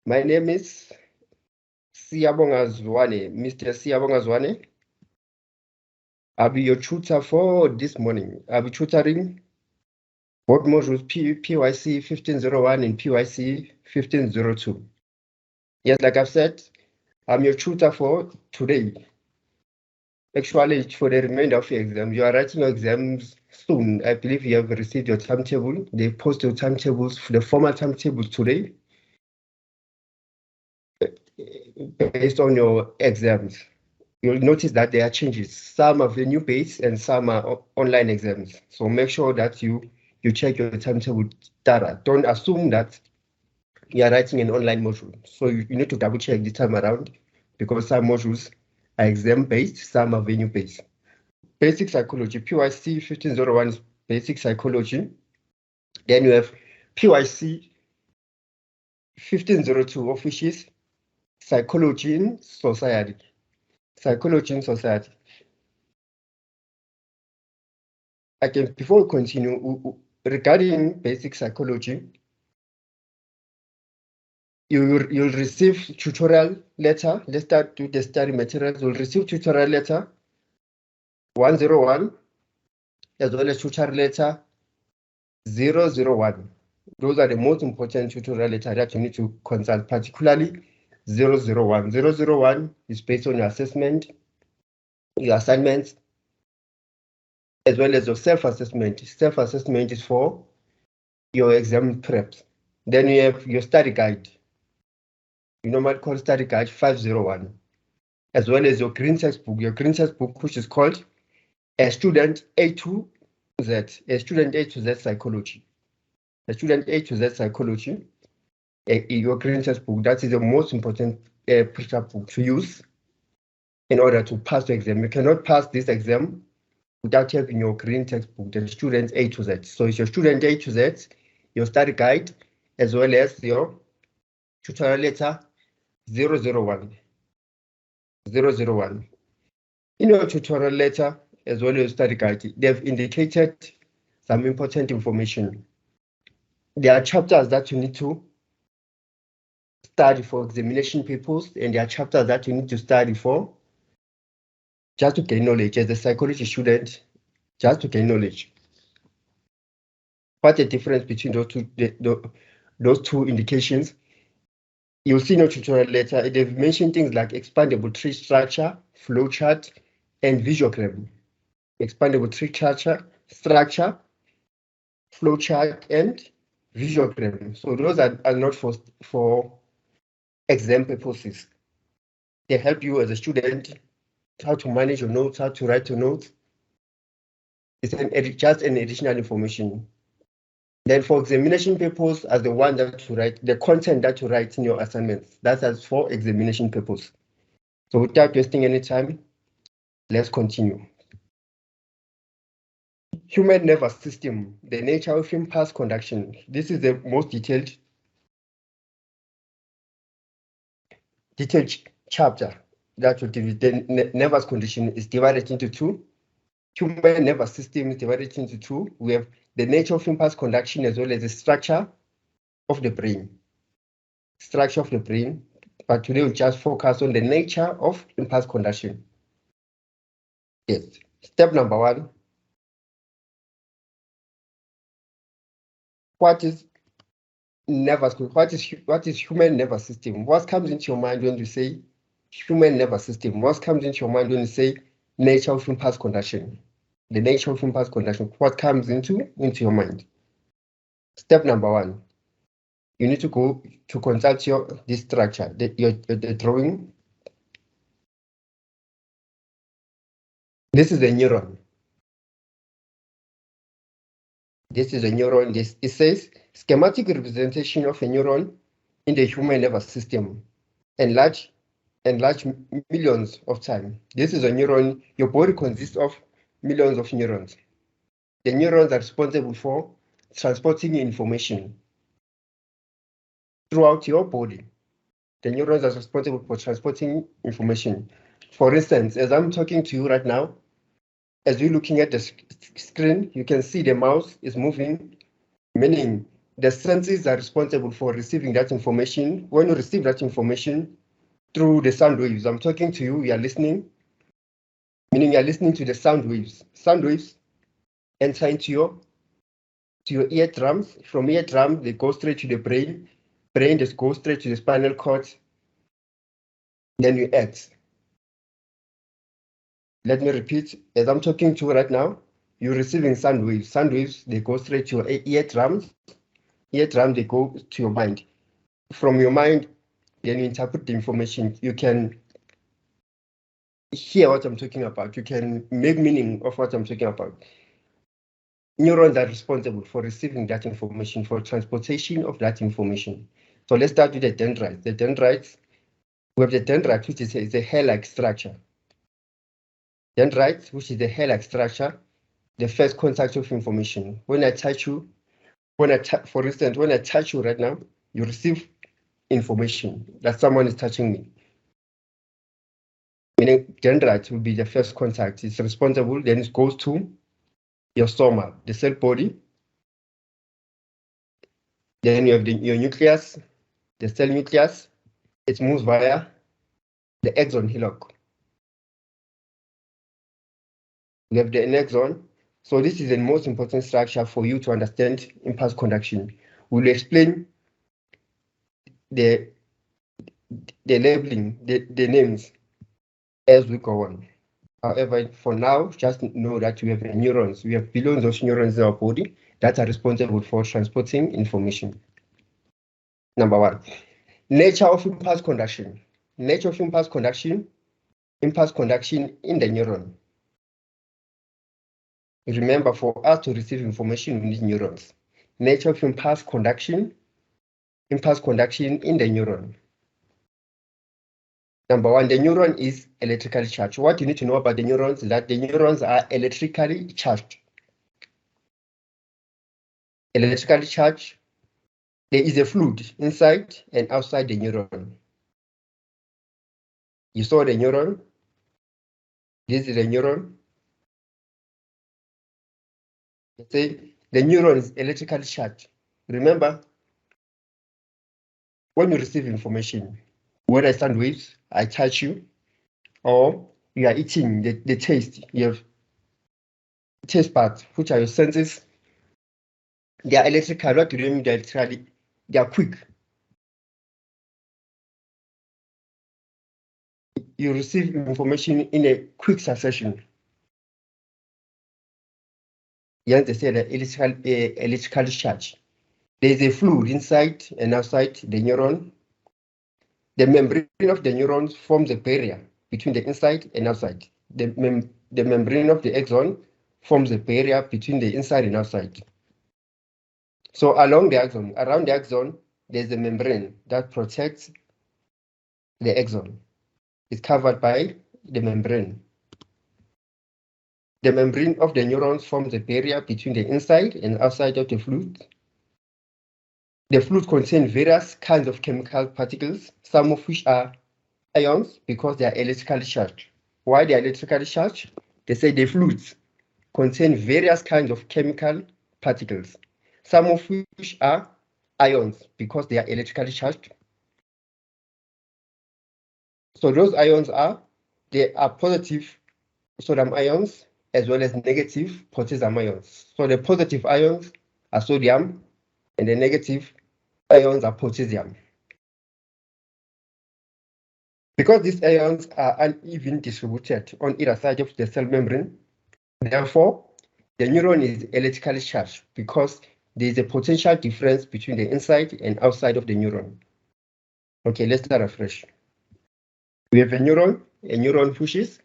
My name is Siyabonga Zwane, Mr. Siyabonga Zwane. I'll be your tutor for this morning. I'll be tutoring both modules PYC 1501 and PYC 1502. Yes, like I've said, I'm your tutor for today. Actually, for the remainder of your exam, you are writing your exams soon. I believe you have received your timetable. They post your timetables for the formal timetable today based on your exams. You'll notice that there are changes. Some are venue-based and some are online exams. So make sure that you check your timetable data. Don't assume that you are writing an online module. So you need to double check this time around because some modules are exam-based, some are venue-based. Basic psychology, PYC 1501 is basic psychology. Then you have PYC 1502, of which is psychology in society. Psychology in society. Again, before we continue, regarding basic psychology, you'll receive tutorial letter. Let's start with the study materials. You'll receive tutorial letter 101, as well as tutorial letter 001. Those are the most important tutorial letter that you need to consult, particularly 001. 001 is based on your assessment, your assignments, as well as your self-assessment. Self-assessment is for your exam preps. Then you have your study guide. You normally call study guide 501, as well as your green textbook. Your green textbook, which is called a student A to Z, a student A to Z psychology. A student A to Z psychology, your green textbook, that is the most important prep book to use in order to pass the exam. You cannot pass this exam without having your green textbook, the student A to Z. So it's your student A to Z, your study guide, as well as your tutorial letter 001. 001. In your tutorial letter, as well as study guide, they've indicated some important information. There are chapters that you need to study for examination purposes, and there are chapters that you need to study for just to gain knowledge as a psychology student, just to gain knowledge. What's the difference between those two indications? You'll see in your tutorial letter, they've mentioned things like expandable tree structure, flowchart, and visuogram. Expandable tree structure, flowchart, and visuogram. So those are not for exam purposes. They help you as a student how to manage your notes, how to write your notes. It's just an additional information. Then for examination purpose, as the one that you write, the content that you write in your assignments, that's as for examination purpose. So without wasting any time, let's continue. Human nervous system, the nature of impulse conduction. This is the most detailed chapter that will give you. The nervous condition is divided into two. Human nervous system is divided into two. We have the nature of impulse conduction as well as the structure of the brain. Structure of the brain, but today we'll just focus on the nature of impulse conduction. Yes. Step number one. What is nervous? What is human nervous system? What comes into your mind when you say human nervous system? What comes into your mind when you say nature of impulse conduction? The nature of impulse conduction. What comes into your mind? Step number one. You need to go to consult this structure, the drawing. This is a neuron. This is a neuron. It says schematic representation of a neuron in the human nervous system, enlarged millions of times. This is a neuron. Your body consists of millions of neurons. The neurons are responsible for transporting information throughout your body. The neurons are responsible for transporting information. For instance, as I'm talking to you right now, as you're looking at the screen, you can see the mouse is moving, meaning the senses are responsible for receiving that information. When you receive that information through the sound waves, I'm talking to you, you are listening, meaning you are listening to the sound waves. Sound waves enter into your eardrums. From eardrum, they go straight to the brain. Brain just goes straight to the spinal cord. Then you act. Let me repeat, as I'm talking to you right now, you're receiving sound waves. Sound waves, they go straight to your eardrums. Eardrum, they go to your mind. From your mind, then you interpret the information. You can hear what I'm talking about. You can make meaning of what I'm talking about. Neurons are responsible for receiving that information, for transportation of that information. So let's start with the dendrites. The dendrites, we have the dendrite, which is a hair-like structure. Dendrites, which is a hair-like structure, the first contact of information. When I touch you, for instance, when I touch you right now, you receive information that someone is touching me. Meaning dendrite will be the first contact. It's responsible, then it goes to your soma, the cell body. Then you have your nucleus, the cell nucleus. It moves via the axon hillock. We have the axon. So this is the most important structure for you to understand impulse conduction. We'll explain the labeling, the names as we go on. However, for now, just know that we have neurons. We have billions of neurons in our body that are responsible for transporting information. Number one, nature of impulse conduction. Nature of impulse conduction in the neuron. Remember, for us to receive information, we need neurons. Nature of impulse conduction in the neuron. Number one, the neuron is electrically charged. What you need to know about the neurons is that the neurons are electrically charged. Electrically charged, there is a fluid inside and outside the neuron. You saw the neuron. This is the neuron. Let's say the neuron is electrically charged. Remember, when you receive information, whether it's sound waves, I touch you, or you are eating the taste, you have taste parts, which are your senses. They are electrical. What do you mean? They are quick. You receive information in a quick succession. You understand the electrical charge. There is a fluid inside and outside the neuron. The membrane of the neurons forms a barrier between the inside and outside. The membrane of the axon forms a barrier between the inside and outside. So around the axon, there's a membrane that protects the axon. It's covered by the membrane. The membrane of the neurons forms a barrier between the inside and outside of the fluid. The fluid contains various kinds of chemical particles, some of which are ions because they are electrically charged. Why they are electrically charged? They say the fluids contain various kinds of chemical particles, some of which are ions because they are electrically charged. So those ions they are positive sodium ions as well as negative potassium ions. So the positive ions are sodium and the negative ions are potassium. Because these ions are uneven distributed on either side of the cell membrane, therefore, the neuron is electrically charged because there is a potential difference between the inside and outside of the neuron. Okay, let's start afresh. We have a neuron which is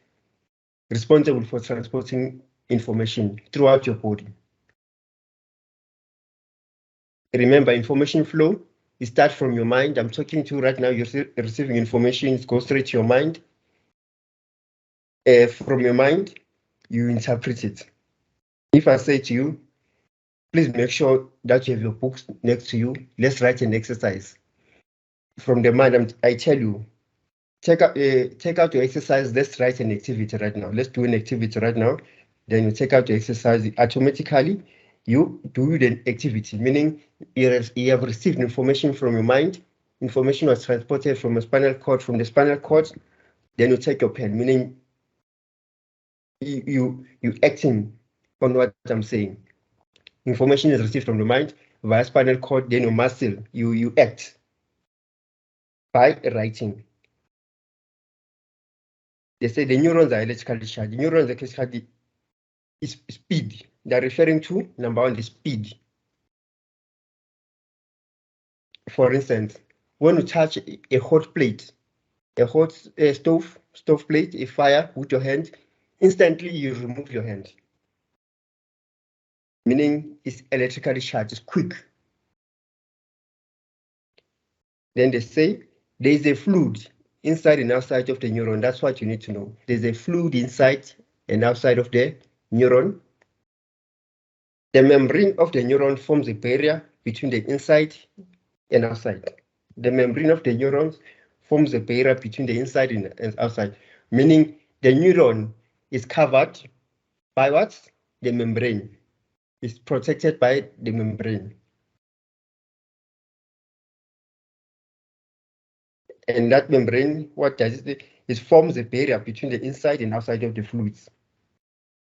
responsible for transporting information throughout your body. Remember, information flow, it starts from your mind. I'm talking to you right now, you're receiving information, it goes straight to your mind. From your mind, you interpret it. If I say to you, please make sure that you have your books next to you, let's write an exercise. From the mind, I tell you, take out your exercise, let's write an activity right now. Let's do an activity right now. Then you take out the exercise, automatically, you do the activity, meaning you have received information from your mind, information was transported from a spinal cord, from the spinal cord, then you take your pen, meaning you acting on what I'm saying. Information is received from the mind via spinal cord, then your muscle, you act by writing. They say the neurons are electrically charged. The neurons are electrically is speed. They're referring to number one, the speed. For instance, when you touch a hot plate, a hot stove plate, a fire with your hand, instantly you remove your hand. Meaning it's electrically charged, it's quick. Then they say there's a fluid inside and outside of the neuron. That's what you need to know. There's a fluid inside and outside of the neuron. The membrane of the neuron forms a barrier between the inside and outside. The membrane of the neurons forms a barrier between the inside and outside, meaning the neuron is covered by what? The membrane. It's protected by the membrane. And that membrane, what does it? It forms a barrier between the inside and outside of the fluids.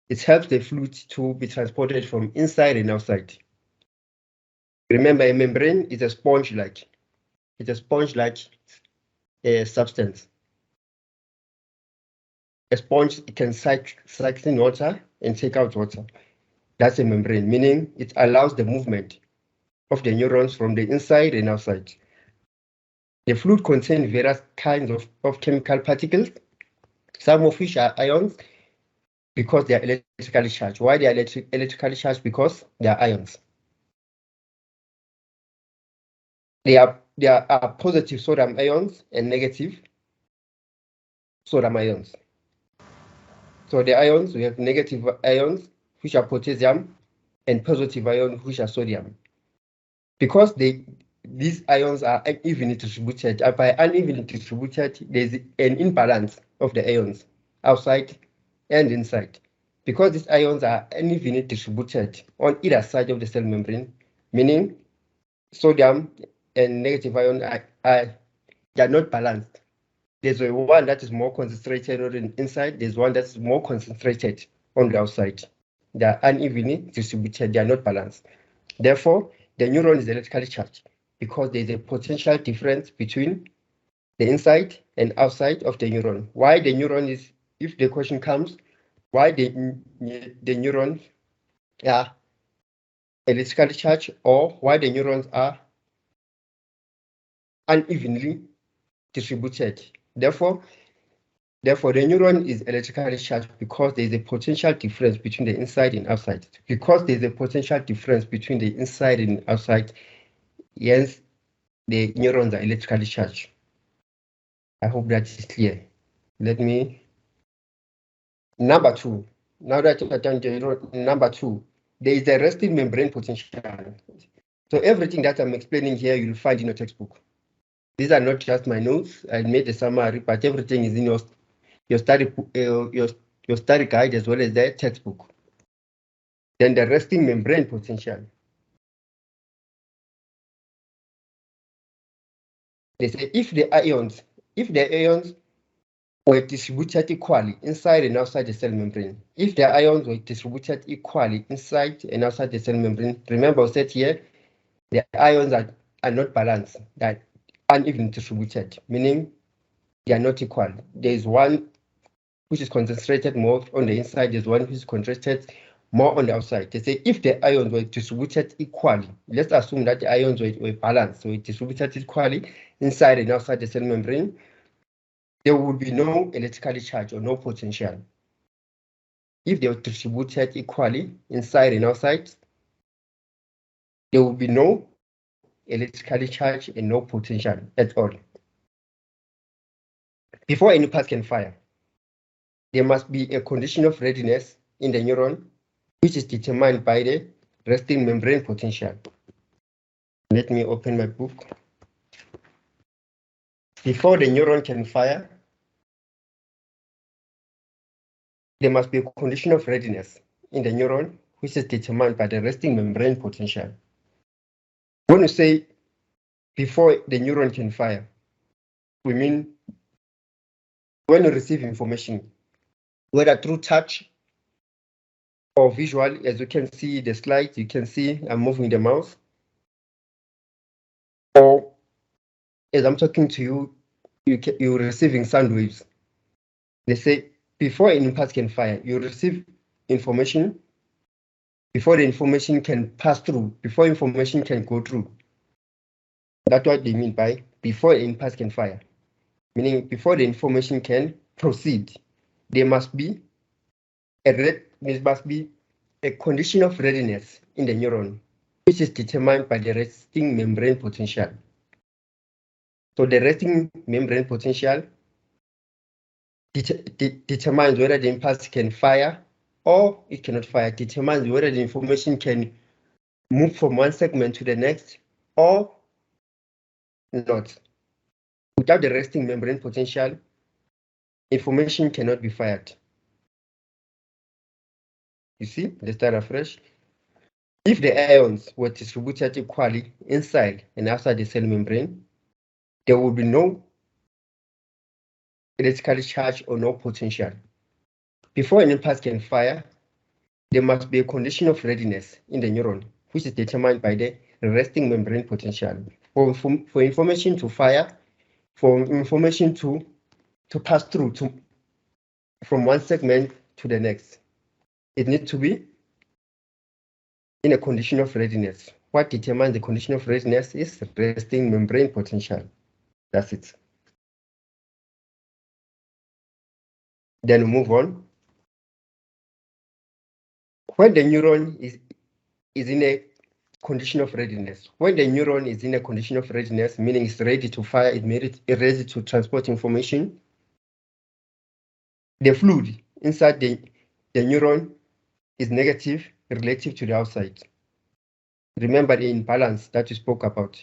It helps the fluid to be transported from inside and outside. Remember, a membrane is a sponge-like. It's a sponge-like substance. A sponge can suck in water and take out water. That's a membrane, meaning it allows the movement of the neurons from the inside and outside. The fluid contains various kinds of chemical particles, some of which are ions, because they are electrically charged. Why they are electrically charged? Because they are ions. There are positive sodium ions and negative sodium ions. So the ions, we have negative ions, which are potassium, and positive ions, which are sodium. Because these ions are unevenly distributed, by unevenly distributed, there's an imbalance of the ions outside and inside. Because these ions are unevenly distributed on either side of the cell membrane, meaning sodium and negative ion are not balanced. There's one that is more concentrated on the inside, there's one that's more concentrated on the outside. They are unevenly distributed, they are not balanced. Therefore, the neuron is electrically charged because there's a potential difference between the inside and outside of the neuron. Why the neuron is, if the question comes, why the neurons are electrically charged, or why the neurons are unevenly distributed. Therefore, the neuron is electrically charged because there is a potential difference between the inside and outside. Because there is a potential difference between the inside and outside, yes, the neurons are electrically charged. I hope that is clear. Let me. Number two. Now that you have done number two, there is a resting membrane potential. So everything that I'm explaining here, you'll find in your textbook. These are not just my notes. I made a summary, but everything is in your study guide as well as the textbook. Then the resting membrane potential. They say if the ions were distributed equally inside and outside the cell membrane, if the ions were distributed equally inside and outside the cell membrane, remember I said here, the ions are not balanced, they're unevenly distributed, meaning they are not equal. There is one which is concentrated more on the inside, there's one which is concentrated more on the outside. They say if the ions were distributed equally, let's assume that the ions were balanced, so it distributed equally inside and outside the cell membrane, there would be no electrically charge or no potential. If they were distributed equally inside and outside, there will be no electrically charge and no potential at all. Before any part can fire, there must be a condition of readiness in the neuron, which is determined by the resting membrane potential. Let me open my book. Before the neuron can fire, there must be a condition of readiness in the neuron, which is determined by the resting membrane potential. When we say before the neuron can fire, we mean when you receive information, whether through touch or visual. As you can see the slide, you can see I'm moving the mouse. Or as I'm talking to you, you're receiving sound waves. They say before an impulse can fire, you receive information before the information can pass through, before information can go through. That's what they mean by before an impulse can fire. Meaning before the information can proceed, there must be a condition of readiness in the neuron, which is determined by the resting membrane potential. So the resting membrane potential determines whether the impulse can fire or it cannot fire, determines whether the information can move from one segment to the next or not. Without the resting membrane potential, information cannot be fired. You see, let's start afresh. If the ions were distributed equally inside and outside the cell membrane, there will be no electrical charge or no potential. Before an impulse can fire, there must be a condition of readiness in the neuron, which is determined by the resting membrane potential. For information to fire, for information to pass through from one segment to the next, it needs to be in a condition of readiness. What determines the condition of readiness is resting membrane potential. That's it. Then we move on. When the neuron is in a condition of readiness, when the neuron is in a condition of readiness, meaning it's ready to fire, it's ready to transport information, the fluid inside the neuron is negative relative to the outside. Remember the imbalance that we spoke about.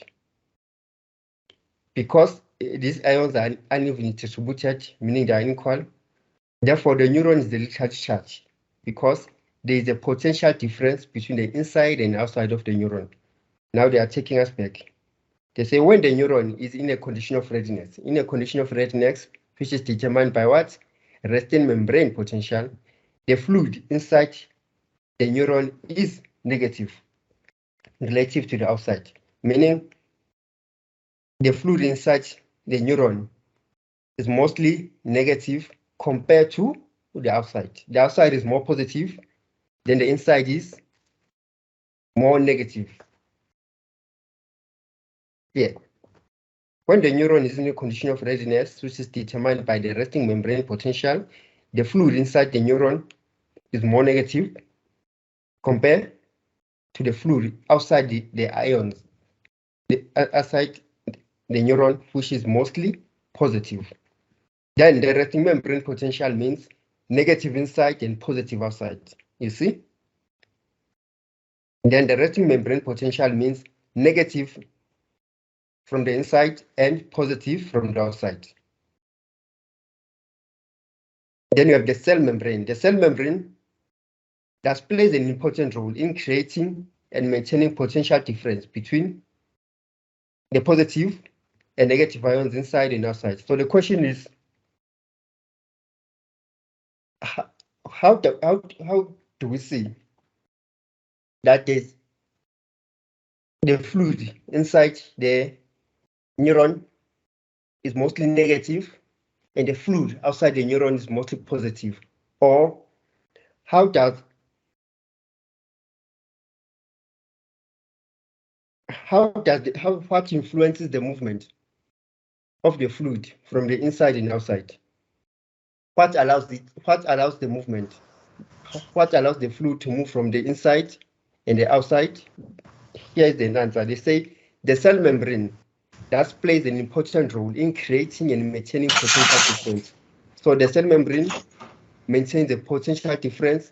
Because these ions are unevenly distributed, meaning they are unequal, therefore the neuron is electrically charged because there is a potential difference between the inside and outside of the neuron. Now they are taking us back. They say when the neuron is in a condition of readiness, which is determined by what? Resting membrane potential, the fluid inside the neuron is negative relative to the outside, meaning the fluid inside the neuron is mostly negative compared to the outside. The outside is more positive, then the inside is more negative. Yeah. When the neuron is in a condition of readiness, which is determined by the resting membrane potential, the fluid inside the neuron is more negative compared to the fluid outside the ions, outside the neuron, which is mostly positive. Then the resting membrane potential means negative inside and positive outside. You see? Then the resting membrane potential means negative from the inside and positive from the outside. Then you have the cell membrane. The cell membrane that plays an important role in creating and maintaining potential difference between the positive and negative ions inside and outside. So the question is, how do we see that the fluid inside the neuron is mostly negative and the fluid outside the neuron is mostly positive? Or what influences the movement of the fluid from the inside and outside? What allows the movement? What allows the fluid to move from the inside and the outside? Here is the answer. They say the cell membrane that plays an important role in creating and maintaining potential difference. So the cell membrane maintains the potential difference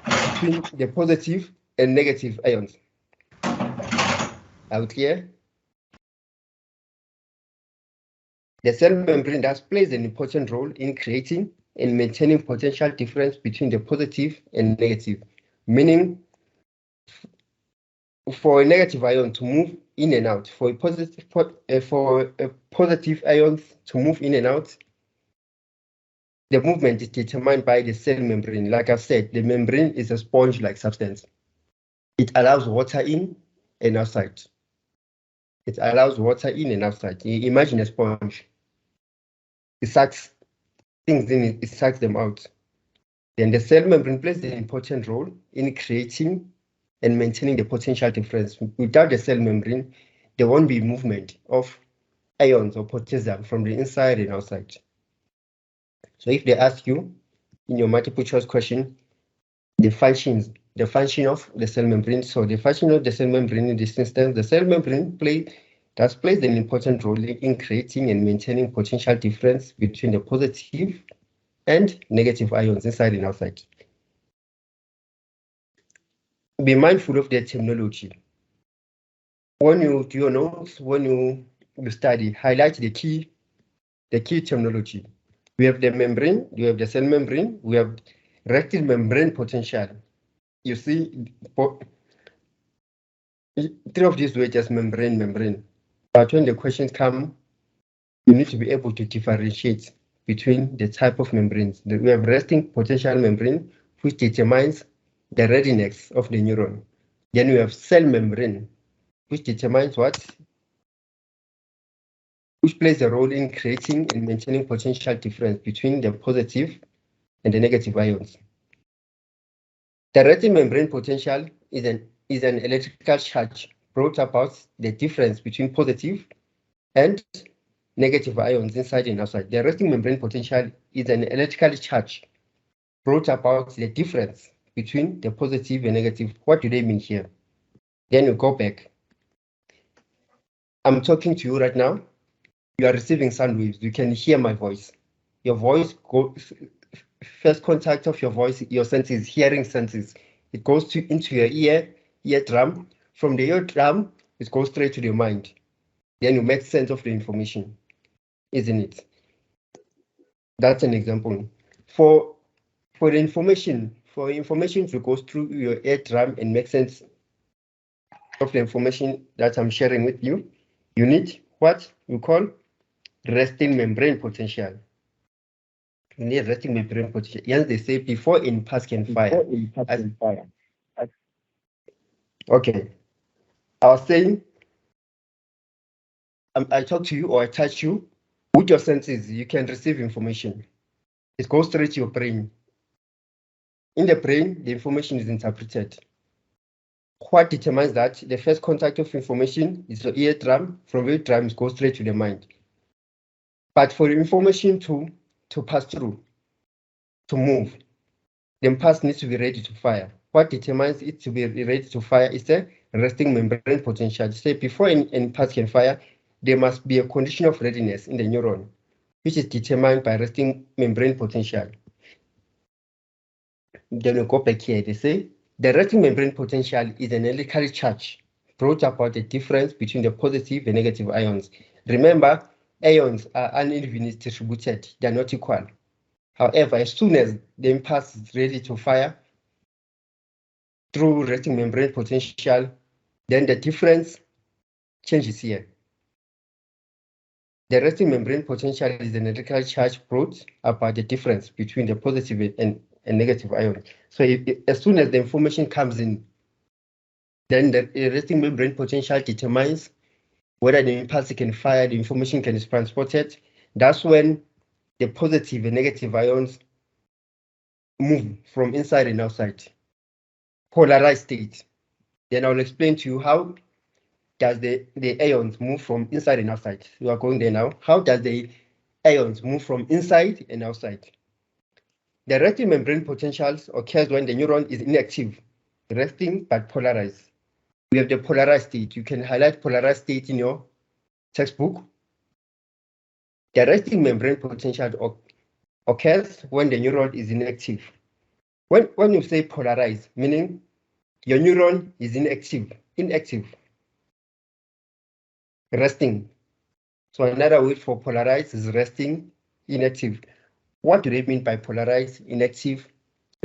between the positive and negative ions. Out here, the cell membrane that plays an important role in creating and maintaining potential difference between the positive and negative, meaning for a negative ion to move in and out, for a positive ions to move in and out, the movement is determined by the cell membrane. Like I said, the membrane is a sponge-like substance. It allows water in and outside. It allows water in and outside. Imagine a sponge. It sucks things in, it sucks them out. Then the cell membrane plays an important role in creating and maintaining the potential difference. Without the cell membrane, there won't be movement of ions or potassium from the inside and outside. So if they ask you in your multiple choice question, the function of the cell membrane. So the function of the cell membrane in this instance, the cell membrane plays an important role in creating and maintaining potential difference between the positive and negative ions inside and outside. Be mindful of their terminology. When you do your notes, when you study, highlight the key terminology. We have the membrane, we have the cell membrane, we have resting membrane potential. You see, three of these were just membrane. But when the questions come, you need to be able to differentiate between the type of membranes. We have resting potential membrane, which determines the readiness of the neuron. Then we have cell membrane, which determines which plays a role in creating and maintaining potential difference between the positive and the negative ions. The resting membrane potential is an electrical charge brought about the difference between positive and negative ions inside and outside. The resting membrane potential is an electrical charge brought about the difference between the positive and negative. What do they mean here? Then you go back. I'm talking to you right now. You are receiving sound waves. You can hear my voice. Your voice goes, first contact of your voice, your senses, hearing senses. It goes into your eardrum. From the eardrum, it goes straight to your mind. Then you make sense of the information, isn't it? That's an example. For the information, to go through your eardrum and make sense of the information that I'm sharing with you, you need what we call resting membrane potential. You need resting membrane potential. Yes, they say before in pass can fire. Okay. I was saying, I talk to you or I touch you with your senses, you can receive information. It goes straight to your brain. In the brain, the information is interpreted. What determines that? The first contact of information is the eardrum. From the eardrum, it goes straight to the mind. But for the information to pass through, to move, the pass needs to be ready to fire. What determines it to be ready to fire is the resting membrane potential. Say before any pass can fire, there must be a condition of readiness in the neuron, which is determined by resting membrane potential. Then we go back here. They say the resting membrane potential is an electrical charge brought about the difference between the positive and negative ions. Remember, ions are unevenly distributed, they're not equal. However, as soon as the impulse is ready to fire through resting membrane potential, then the difference changes here. The resting membrane potential is an electrical charge brought about the difference between the positive and negative ion. So as soon as the information comes in, then the resting membrane potential determines whether the impulse can fire, the information can be transported. That's when the positive and negative ions move from inside and outside. Polarized state. Then I'll explain to you how does the ions move from inside and outside. We are going there now. How does the ions move from inside and outside? The resting membrane potentials occurs when the neuron is inactive, resting but polarized. We have the polarized state. You can highlight polarized state in your textbook. The resting membrane potential occurs when the neuron is inactive. When you say polarized, meaning your neuron is inactive, resting. So another word for polarized is resting, inactive. What do they mean by polarized, inactive,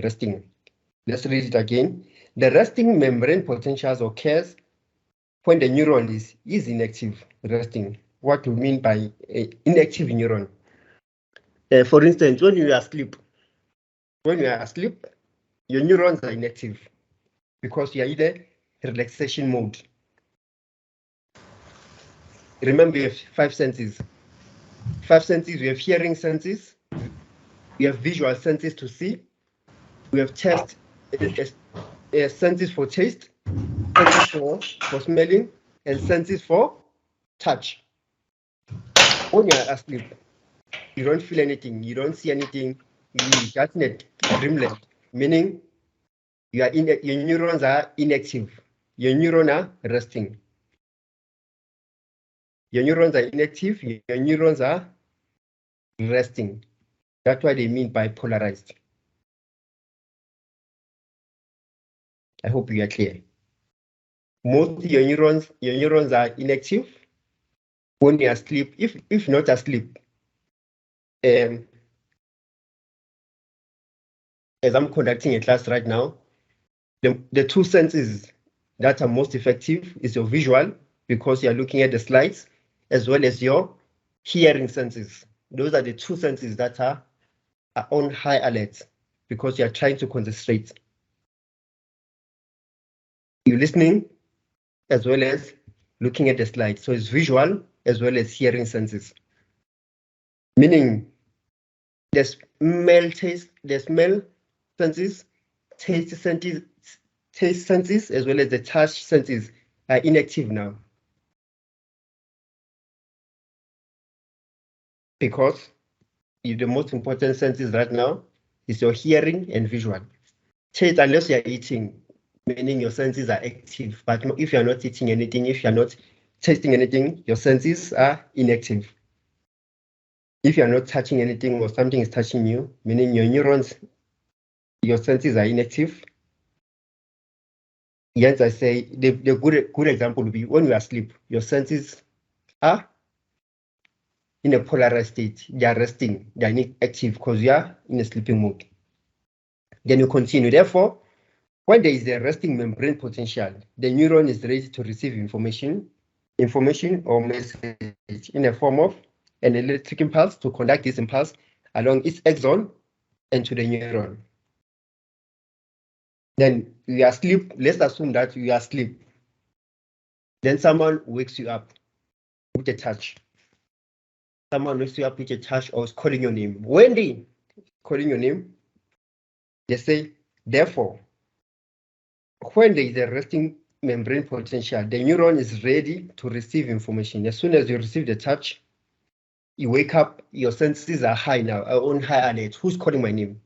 resting? Let's read it again. The resting membrane potentials occurs when the neuron is inactive, resting. What do we mean by inactive neuron? For instance, when you are asleep, your neurons are inactive because you are in the relaxation mode. Remember, you have 5 senses. 5 senses, we have hearing senses, we have visual senses to see, we have taste, senses for taste, senses for smelling, and senses for touch. When you are asleep, you don't feel anything, you don't see anything, you just in a dreamland, meaning your neurons are inactive, your neurons are resting. Your neurons are inactive, your neurons are resting. That's what they mean by polarized. I hope you are clear. Most your neurons are inactive when you are asleep. If not asleep, as I'm conducting a class right now, the 2 senses that are most effective is your visual, because you are looking at the slides, as well as your hearing senses. Those are the 2 senses that are on high alert because you are trying to concentrate. You're listening as well as looking at the slide. So it's visual as well as hearing senses. Meaning the smell senses, taste senses, as well as the touch senses are inactive now. Because the most important senses right now is your hearing and visual. Taste, unless you're eating, meaning your senses are active. But if you're not eating anything, if you're not tasting anything, your senses are inactive. If you're not touching anything or something is touching you, meaning your neurons, your senses are inactive. Yes, I say the good example would be when you are asleep, your senses are in a polarized state. They are resting, they are inactive because you are in a sleeping mode. Then you continue. Therefore, when there is a resting membrane potential, the neuron is ready to receive information or message in a form of an electric impulse to conduct this impulse along its axon and to the neuron. Then you are asleep. Let's assume that you are asleep. Then someone wakes you up with a touch. Someone wakes you up with a touch or is calling your name. When they calling your name, they say, therefore, when there is a resting membrane potential, the neuron is ready to receive information. As soon as you receive the touch, you wake up, your senses are high now, are on high alert. Who's calling my name?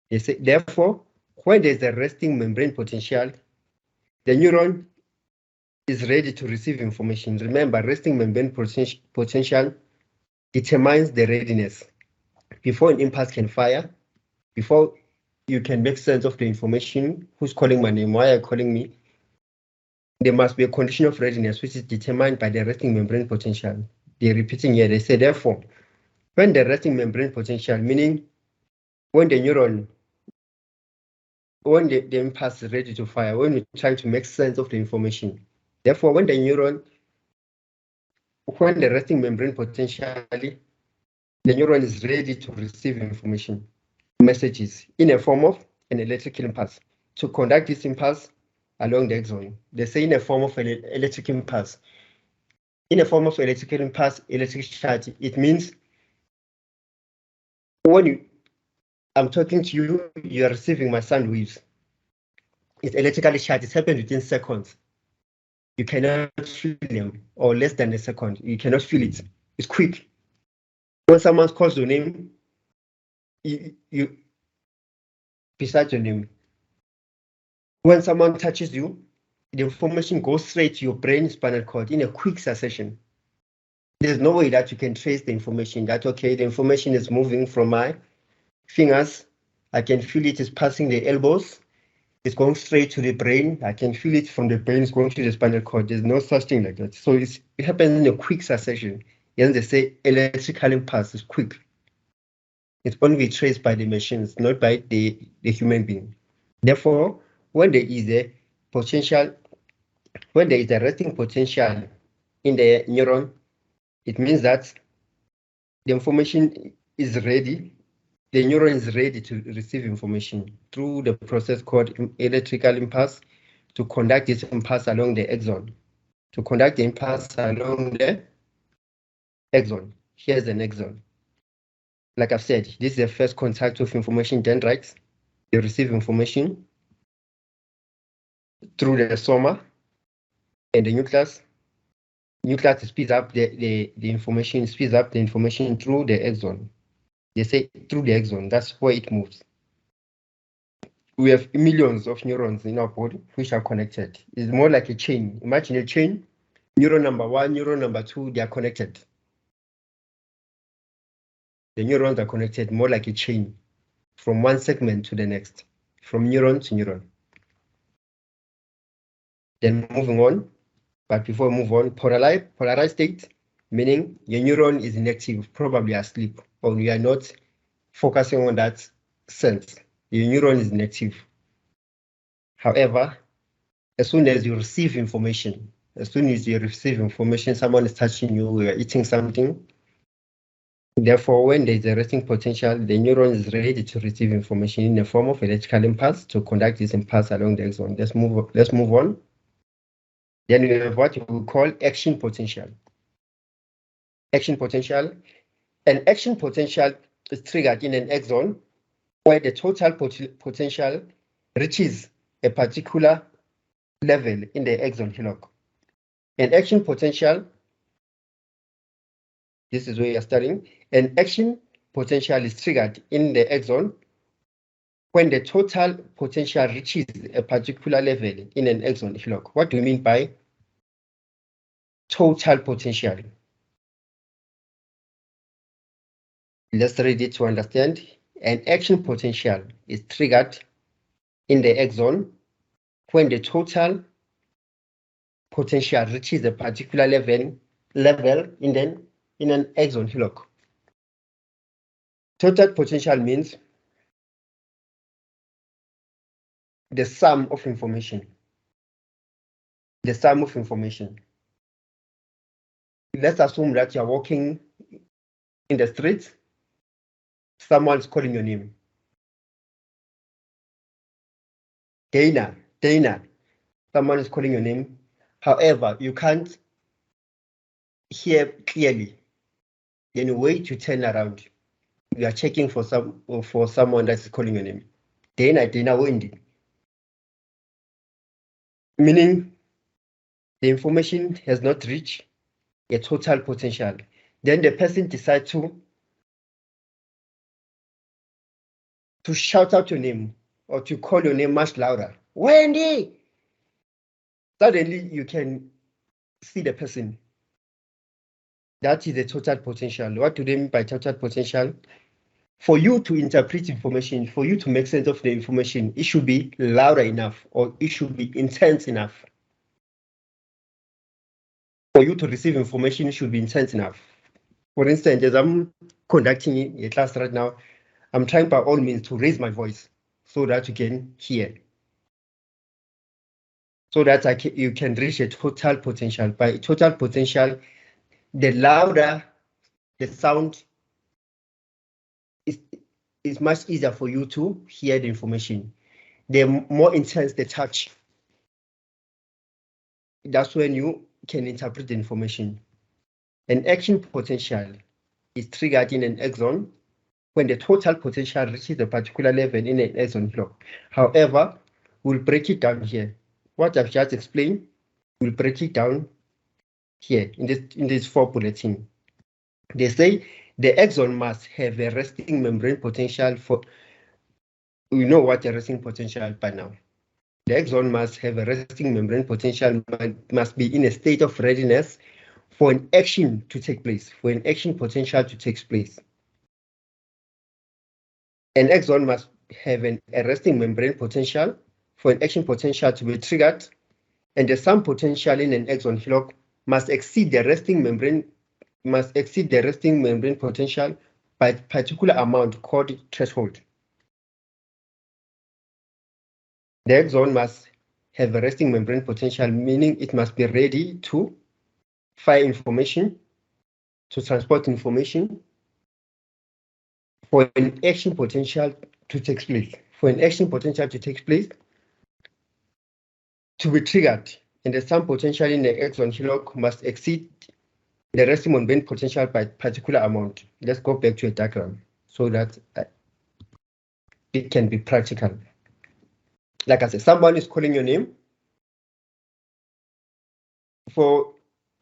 They say, therefore, when there's a resting membrane potential, the neuron is ready to receive information. Remember, resting membrane potential determines the readiness. Before an impulse can fire, before you can make sense of the information, who's calling my name, why are you calling me? There must be a condition of readiness, which is determined by the resting membrane potential. They're repeating here, they say, therefore, when the resting membrane potential, meaning when the neuron, when the impulse is ready to fire, when we're trying to make sense of the information. Therefore, when the resting membrane potential, the neuron is ready to receive information, messages, in a form of an electrical impulse. To conduct this impulse along the axon, they say in a form of an electric impulse. In a form of electrical impulse, electric charge, it means when I'm talking to you, you are receiving my sound waves. It's electrically charged, it happens within seconds. You cannot feel them, or less than a second. You cannot feel it. It's quick. When someone calls your name, you beside your name. When someone touches you, the information goes straight to your brain spinal cord in a quick succession. There's no way that you can trace the information that, okay, the information is moving from my fingers. I can feel it is passing the elbows. It's going straight to the brain. I can feel it from the brain. It's going to the spinal cord. There's no such thing like that. So it happens in a quick succession. And they say electrical impulse is quick. It's only traced by the machines, not by the human being. Therefore, when there is a potential, when there is a resting potential in the neuron, it means that the information is ready. The neuron is ready to receive information through the process called electrical impulse to conduct this impulse along the axon. To conduct the impulse along the axon. Here's an axon. Like I've said, this is the first contact with information dendrites. They receive information through the soma and the nucleus. Nucleus speeds up the information, speeds up the information through the axon. They say through the axon, that's where it moves. We have millions of neurons in our body which are connected. It's more like a chain. Imagine a chain, neuron number 1, neuron number 2, they are connected. The neurons are connected more like a chain from one segment to the next, from neuron to neuron. Then moving on, but before we move on, polarized state, meaning your neuron is inactive, probably asleep, or you are not focusing on that sense. Your neuron is inactive. However, as soon as you receive information, someone is touching you, you are eating something. Therefore, when there is a resting potential, the neuron is ready to receive information in the form of electrical impulse to conduct this impulse along the axon. Let's move on. Then we have what we call action potential. Action potential. An action potential is triggered in an axon where the total potential reaches a particular level in the axon hillock. An action potential, this is where you're starting. An action potential is triggered in the axon when the total potential reaches a particular level in an axon hillock. What do we mean by total potential? Let's read it to understand. An action potential is triggered in the axon when the total potential reaches a particular level in an axon hillock. Total potential means the sum of information. The sum of information. Let's assume that you're walking in the street, someone's calling your name. Dana, someone is calling your name. However, you can't hear clearly. Then you wait to turn around. You are checking for someone that's calling your name. Dana, Wendy. Meaning the information has not reached a total potential. Then the person decides to shout out your name or to call your name much louder. Wendy! Suddenly you can see the person. That is the total potential. What do they mean by total potential? For you to interpret information, for you to make sense of the information, it should be louder enough or it should be intense enough. For you to receive information, it should be intense enough. For instance, as I'm conducting a class right now, I'm trying by all means to raise my voice so that you can hear. So that you can reach a total potential. By total potential, the louder the sound is much easier for you to hear the information. The more intense the touch, that's when you can interpret the information. An action potential is triggered in an axon when the total potential reaches a particular level in an axon block. However, we'll break it down here. What I've just explained, we'll break it down here in this 4 bulletin. They say the axon must have a resting membrane potential for. We know what a resting potential by now. The axon must have a resting membrane potential, must be in a state of readiness for an action to take place, for an action potential to take place. An axon must have a resting membrane potential for an action potential to be triggered, and the sum potential in an axon hillock must exceed the resting membrane potential by a particular amount called threshold. The axon must have a resting membrane potential, meaning it must be ready to fire information, to transport information, for an action potential to take place. For an action potential to take place, to be triggered, and the sum potential in the axon hillock must exceed the resting membrane potential by a particular amount. Let's go back to a diagram so that it can be practical. Like I said, someone is calling your name. For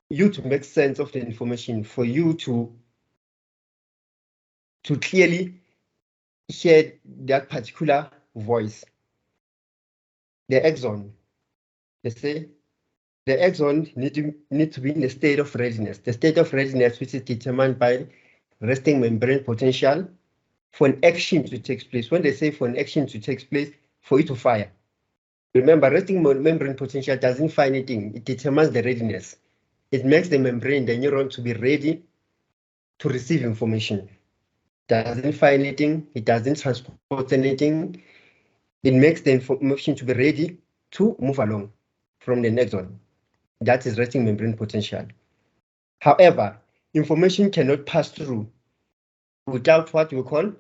you to make sense of the information, for you to clearly hear that particular voice, the axon, let's say, the axon need to be in a state of readiness. The state of readiness, which is determined by resting membrane potential for an action to take place. When they say for an action to take place, for it to fire. Remember, resting membrane potential doesn't fire anything. It determines the readiness. It makes the membrane, the neuron, to be ready to receive information. Doesn't fire anything. It doesn't transport anything. It makes the information to be ready to move along from the axon. That is resting membrane potential. However, information cannot pass through without what we call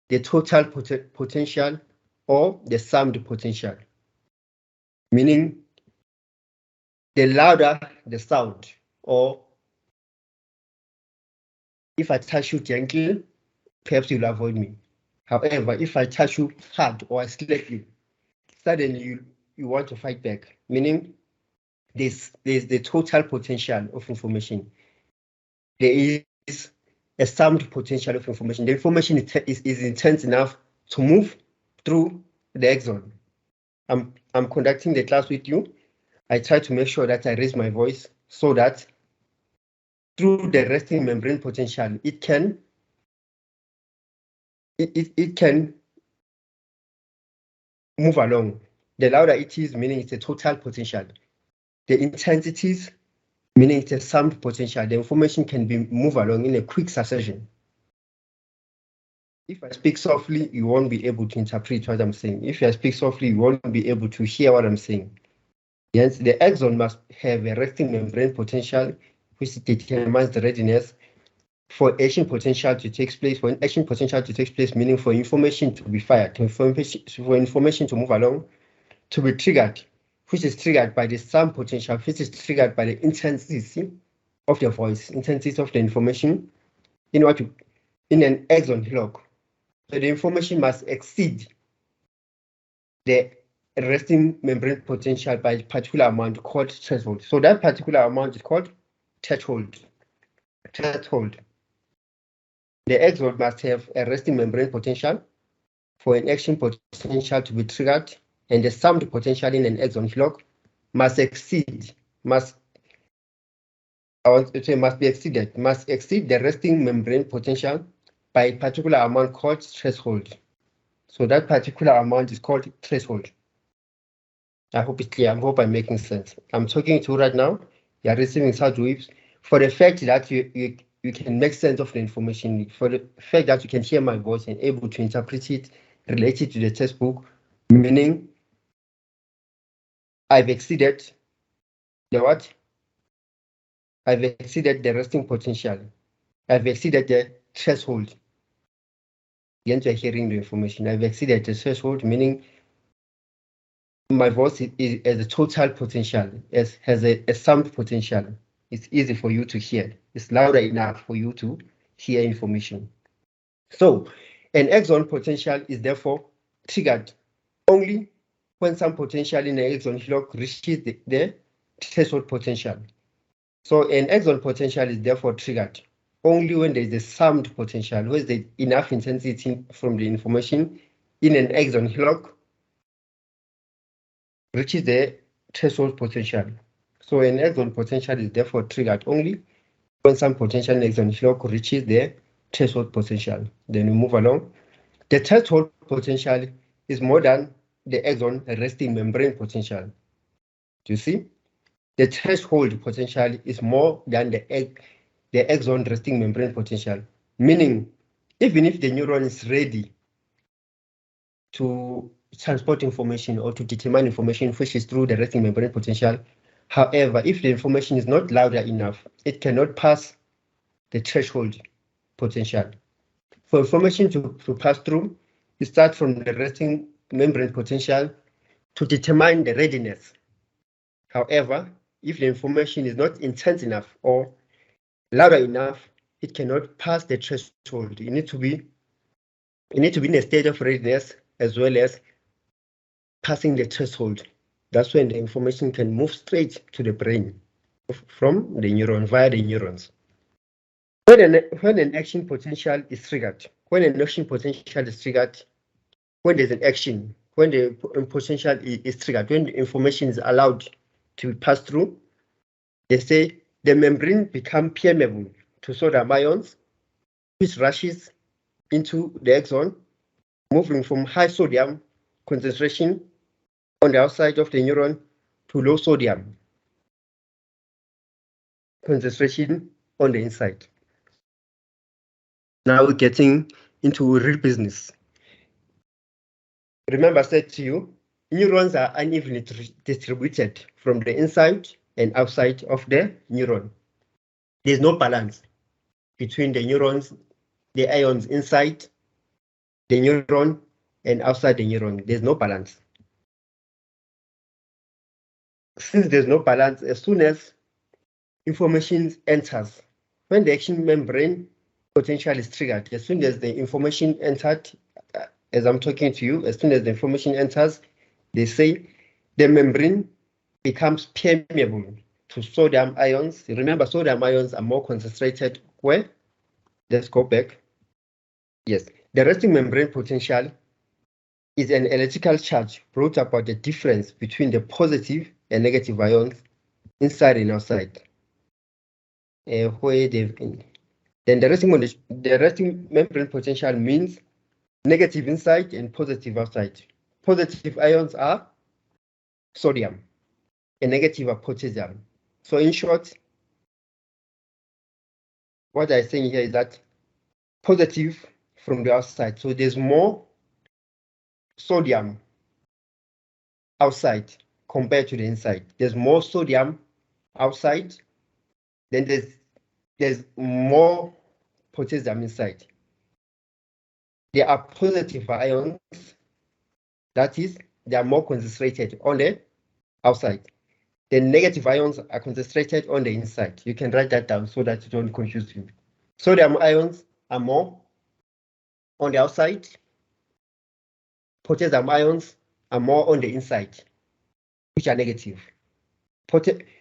the total potential or the summed potential. Meaning, the louder the sound, or if I touch you gently, perhaps you'll avoid me. However, if I touch you hard or I slap you, suddenly you want to fight back. Meaning, there's the total potential of information. There is a summed potential of information. The information is intense enough to move through the axon. I'm conducting the class with you. I try to make sure that I raise my voice so that through the resting membrane potential, it can move along. The louder it is, meaning it's a total potential. The intensities, meaning it's a summed potential. The information can be moved along in a quick succession. If I speak softly, you won't be able to interpret what I'm saying. If I speak softly, you won't be able to hear what I'm saying. Hence, the axon must have a resting membrane potential, which determines the readiness for action potential to take place. For an action potential to take place, meaning for information to be fired, for information to move along, to be triggered, which is triggered by the sum potential, which is triggered by the intensity of the voice, intensity of the information in an axon hillock. So the information must exceed the resting membrane potential by a particular amount called threshold. So that particular amount is called threshold. Threshold. The axon must have a resting membrane potential for an action potential to be triggered, and the summed potential in an axon hillock must exceed the resting membrane potential by a particular amount called threshold. So that particular amount is called threshold. I hope it's clear. I hope I'm making sense. I'm talking to you right now. You are receiving sound waves for the fact that you can make sense of the information, for the fact that you can hear my voice and able to interpret it related to the textbook, meaning I've exceeded the what? I've exceeded the resting potential. I've exceeded the threshold. Again, you're hearing the information. I've exceeded the threshold, meaning my voice has a total potential, has a summed potential. It's easy for you to hear. It's louder enough for you to hear information. So an axon potential is therefore triggered only when some potential in an axon hillock reaches the threshold potential. So an axon potential is therefore triggered only when there is a summed potential, where there is enough intensity from the information in an axon hillock reaches the threshold potential. So an axon potential is therefore triggered only when some potential in axon hillock reaches the threshold potential. Then we move along. The threshold potential is more than the axon resting membrane potential. Do you see? the threshold potential is more than the axon resting membrane potential, meaning even if the neuron is ready to transport information or to determine information which is through the resting membrane potential, however, if the information is not louder enough, it cannot pass the threshold potential. For information to pass through, you start from the resting membrane potential to determine the readiness. However, if the information is not intense enough or louder enough, it cannot pass the threshold. You need to be in a state of readiness as well as passing the threshold. That's when the information can move straight to the brain from the neuron via the neurons. When an action potential is triggered, when there's an action, when the potential is triggered, when the information is allowed to pass through, they say the membrane becomes permeable to sodium ions, which rushes into the axon, moving from high sodium concentration on the outside of the neuron to low sodium concentration on the inside. Now we're getting into real business. Remember I said to you, neurons are unevenly distributed from the inside and outside of the neuron. There's no balance between the neurons, the ions inside the neuron and outside the neuron. There's no balance. Since there's no balance, as soon as information enters, when the action membrane potential is triggered, as soon as the information entered, as I'm talking to you, as soon as the information enters, they say the membrane becomes permeable to sodium ions. Remember, sodium ions are more concentrated where? Let's go back. Yes, the resting membrane potential is an electrical charge brought about the difference between the positive and negative ions inside and outside. Where they've been. Then the resting membrane potential means negative inside and positive outside. Positive ions are sodium and negative are potassium. So in short, what I'm saying here is that positive from the outside. So there's more sodium outside compared to the inside. There's more sodium outside, then there's more potassium inside. There are positive ions, that is, they are more concentrated on the outside. The negative ions are concentrated on the inside. You can write that down so that you don't confuse you. Sodium ions are more on the outside. Potassium ions are more on the inside, which are negative.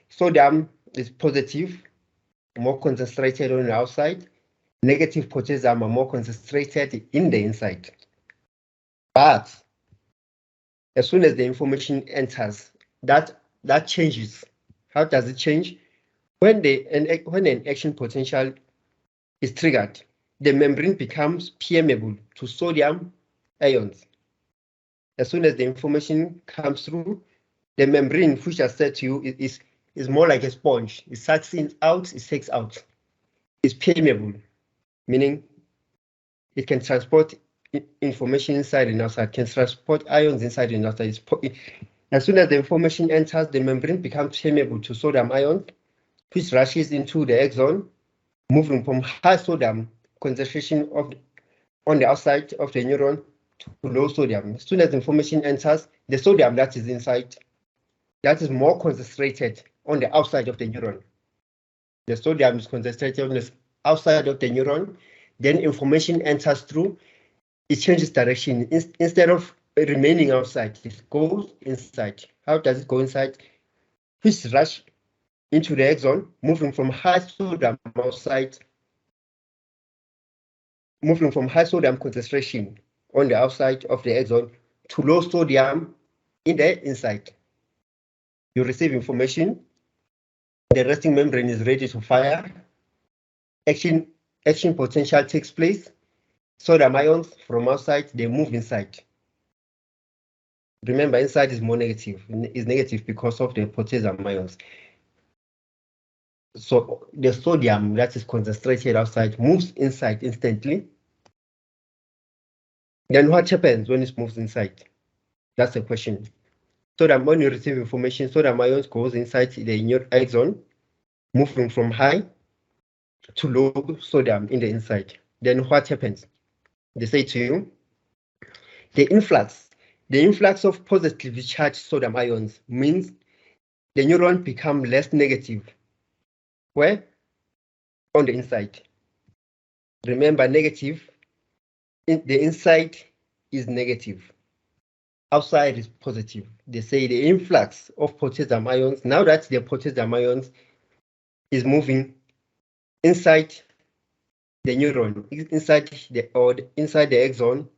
Sodium is positive, more concentrated on the outside. Negative potassium are more concentrated in the inside. But as soon as the information enters, that changes. How does it change? When an action potential is triggered, the membrane becomes permeable to sodium ions. As soon as the information comes through, the membrane, which I said to you, is more like a sponge. It sucks in out, it takes out. It's permeable, meaning it can transport information inside and outside, can transport ions inside and outside. As soon as the information enters, the membrane becomes permeable to sodium ions, which rushes into the axon, moving from high sodium concentration on the outside of the neuron to low sodium. As soon as the information enters, the sodium that is inside, that is more concentrated on the outside of the neuron. The sodium is concentrated on the outside of the neuron, then information enters through, it changes direction. Instead of remaining outside, it goes inside. How does it go inside? Which rush into the axon, moving from high sodium outside, moving from high sodium concentration on the outside of the axon to low sodium in the inside. You receive information, the resting membrane is ready to fire, action potential takes place, sodium ions from outside, they move inside. Remember, inside is more negative. It's negative because of the potassium ions. So the sodium that is concentrated outside moves inside instantly. Then what happens when it moves inside? That's the question. Sodium, when you receive information, sodium ions goes inside the axon, moving from high to low sodium in the inside. Then what happens? They say to you, the influx of positively charged sodium ions means the neuron become less negative. Where? On the inside. Remember, negative, the inside is negative. Outside is positive. They say the influx of potassium ions, now that the potassium ions is moving inside the neuron, inside the axon,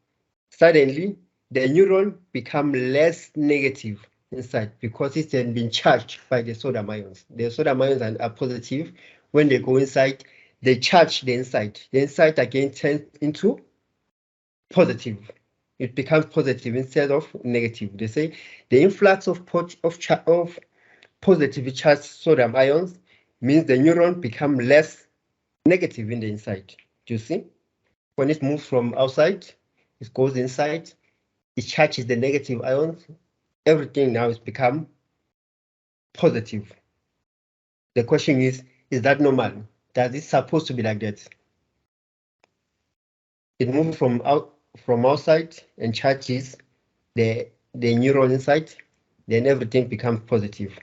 suddenly the neuron become less negative inside because it's then been charged by the sodium ions. The sodium ions are positive. When they go inside, they charge the inside. The inside again turns into positive. It becomes positive instead of negative. They say the influx of positively charged sodium ions means the neuron become less negative in the inside. Do you see? When it moves from outside, it goes inside, it charges the negative ions. Everything now has become positive. The question is that normal? Does it supposed to be like that? It moves from outside and charges the neuron inside, then everything becomes positive.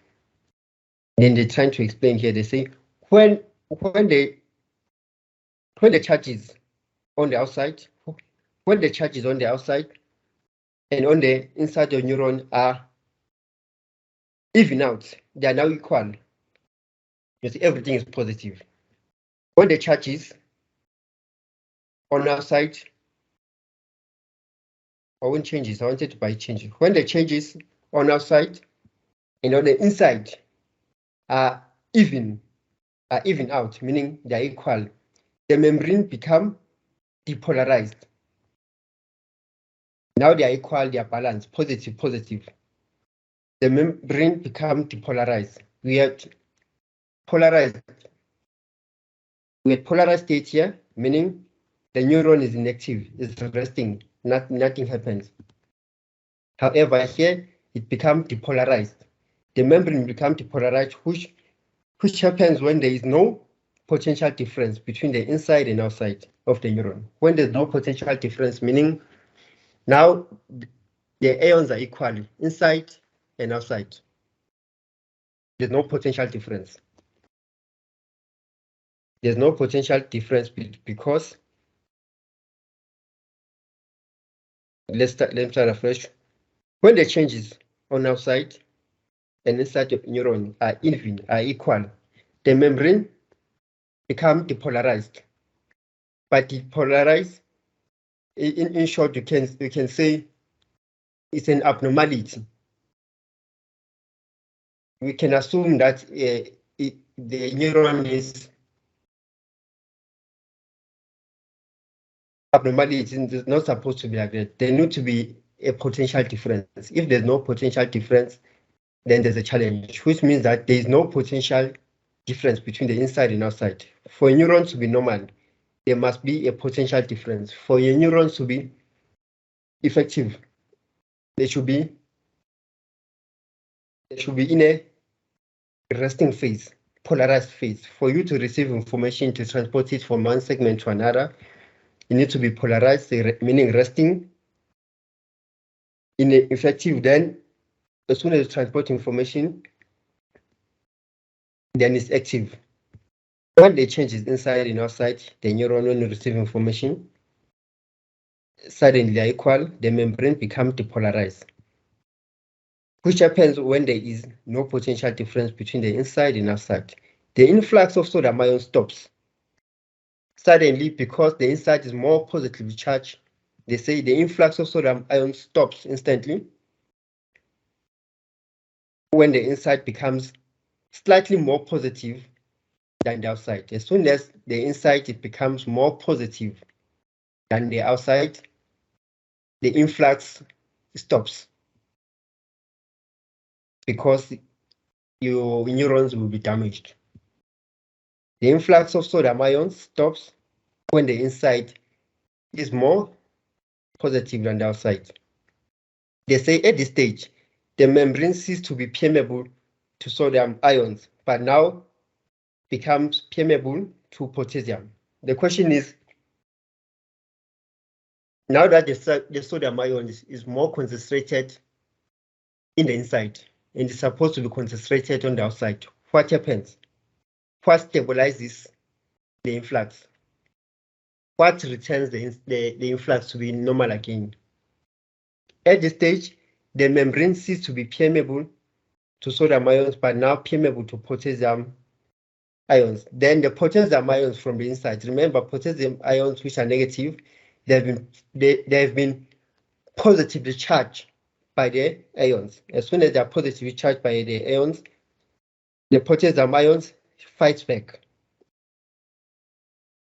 Then they're trying to explain here. They say when the charges on the outside, when the charges on the outside and on the inside of the neuron are even out, they are now equal. You see, everything is positive. When the charges on the outside, or when changes, I wanted to buy changes. When the changes on outside and on the inside are even out, meaning they are equal, the membrane become depolarized. Now they are equal, they are balanced, positive, positive. The membrane become depolarized. We had polarized state here, meaning the neuron is inactive, it's resting, nothing happens. However, here it becomes depolarized. The membrane becomes depolarized, which happens when there is no potential difference between the inside and outside of the neuron. When there's no potential difference, meaning now the ions are equal inside and outside. There's no potential difference. There's no potential difference because let me start afresh. When the changes on outside and inside the neuron are even, are equal, the membrane become depolarized. But depolarized, in short, you can say it's an abnormality. We can assume that the neuron is abnormality. It's not supposed to be like that. There needs to be a potential difference. If there's no potential difference, then there's a challenge, which means that there is no potential difference between the inside and outside. For a neuron to be normal, there must be a potential difference. For a neuron to be effective, they should be in a resting phase, polarized phase. For you to receive information to transport it from one segment to another, you need to be polarized, meaning resting. In effective, then as soon as you transport information, then it's active. When the change is inside and outside, the neuron, when you receive information, suddenly they are equal, the membrane becomes depolarized. Which happens when there is no potential difference between the inside and outside. The influx of sodium ion stops. Suddenly, because the inside is more positively charged, they say the influx of sodium ion stops instantly when the inside becomes slightly more positive than the outside. As soon as the inside it becomes more positive than the outside, the influx stops because your neurons will be damaged. The influx of sodium ions stops when the inside is more positive than the outside. They say at this stage, the membrane ceases to be permeable to sodium ions, but now becomes permeable to potassium. The question is, now that the sodium ion is more concentrated in the inside and is supposed to be concentrated on the outside, what happens? What stabilizes the influx? What returns the influx to be normal again? At this stage, the membrane ceases to be permeable to sodium ions, but now permeable to potassium ions. Then the potassium ions from the inside, remember potassium ions which are negative, they have been positively charged by the ions. As soon as they are positively charged by the ions, the potassium ions fights back.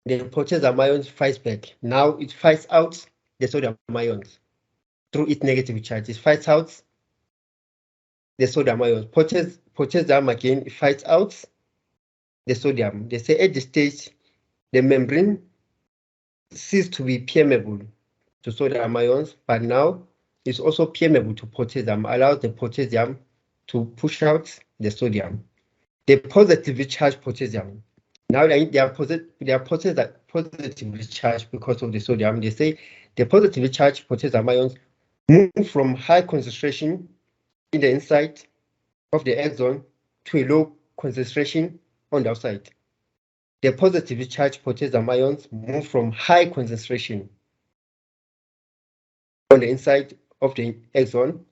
The potassium ions fights back. Now it fights out the sodium ions through its negative charge. It fights out the sodium ions. Potassium again fights out the sodium. They say at this stage, the membrane ceases to be permeable to sodium ions, but now it's also permeable to potassium, allows the potassium to push out the sodium. The positively charged potassium, now they are positively charged because of the sodium. They say the positively charged potassium ions move from high concentration in the inside of the axon to a low concentration on the outside. The positively charged potassium ions move from high concentration on the inside of the axon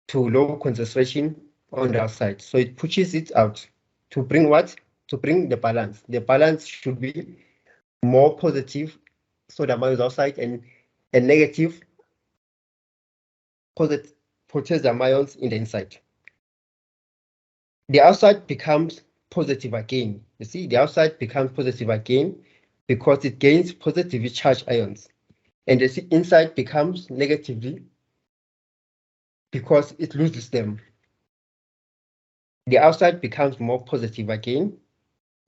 to low concentration on the outside. So it pushes it out to bring what? To bring the balance. The balance should be more positive sodium ions outside and negative potassium ions in the inside. The outside becomes positive again. You see, the outside becomes positive again because it gains positively charged ions. And the inside becomes negatively because it loses them. The outside becomes more positive again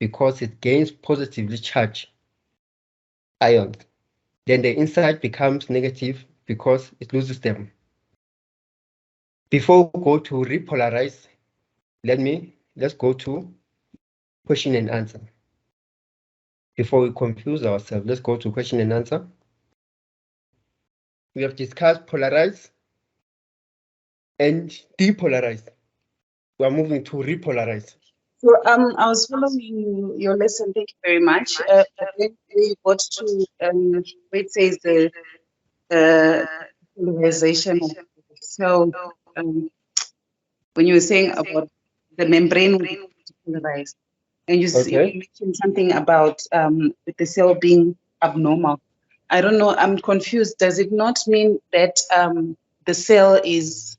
because it gains positively charged ions. Then the inside becomes negative because it loses them. Before we go to repolarize, let's go to question and answer. Before we confuse ourselves, let's go to question and answer. We have discussed polarize and depolarize. We are moving to repolarize. So I was following your lesson. Thank you very much. Then we got to where it says the polarization. So when you were saying about the membrane being polarized, and you mentioned something about with the cell being abnormal. I don't know. I'm confused. Does it not mean that the cell is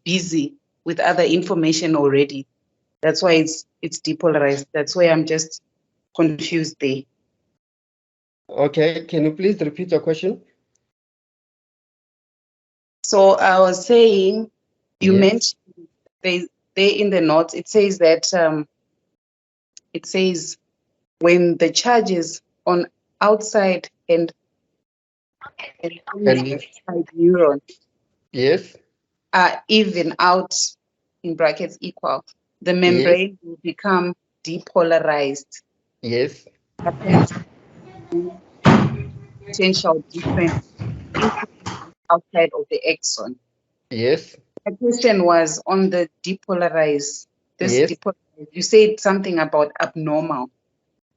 busy with other information already? That's why it's depolarized. That's why I'm just confused there. Okay, can you please repeat your question? So I was saying, you mentioned they in the notes, it says that when the charges on outside and inside neuron are even out in brackets equal, the membrane will become depolarized. Yes. Potential difference outside of the axon. Yes. My question was on the depolarize. Depolarize, you said something about abnormal,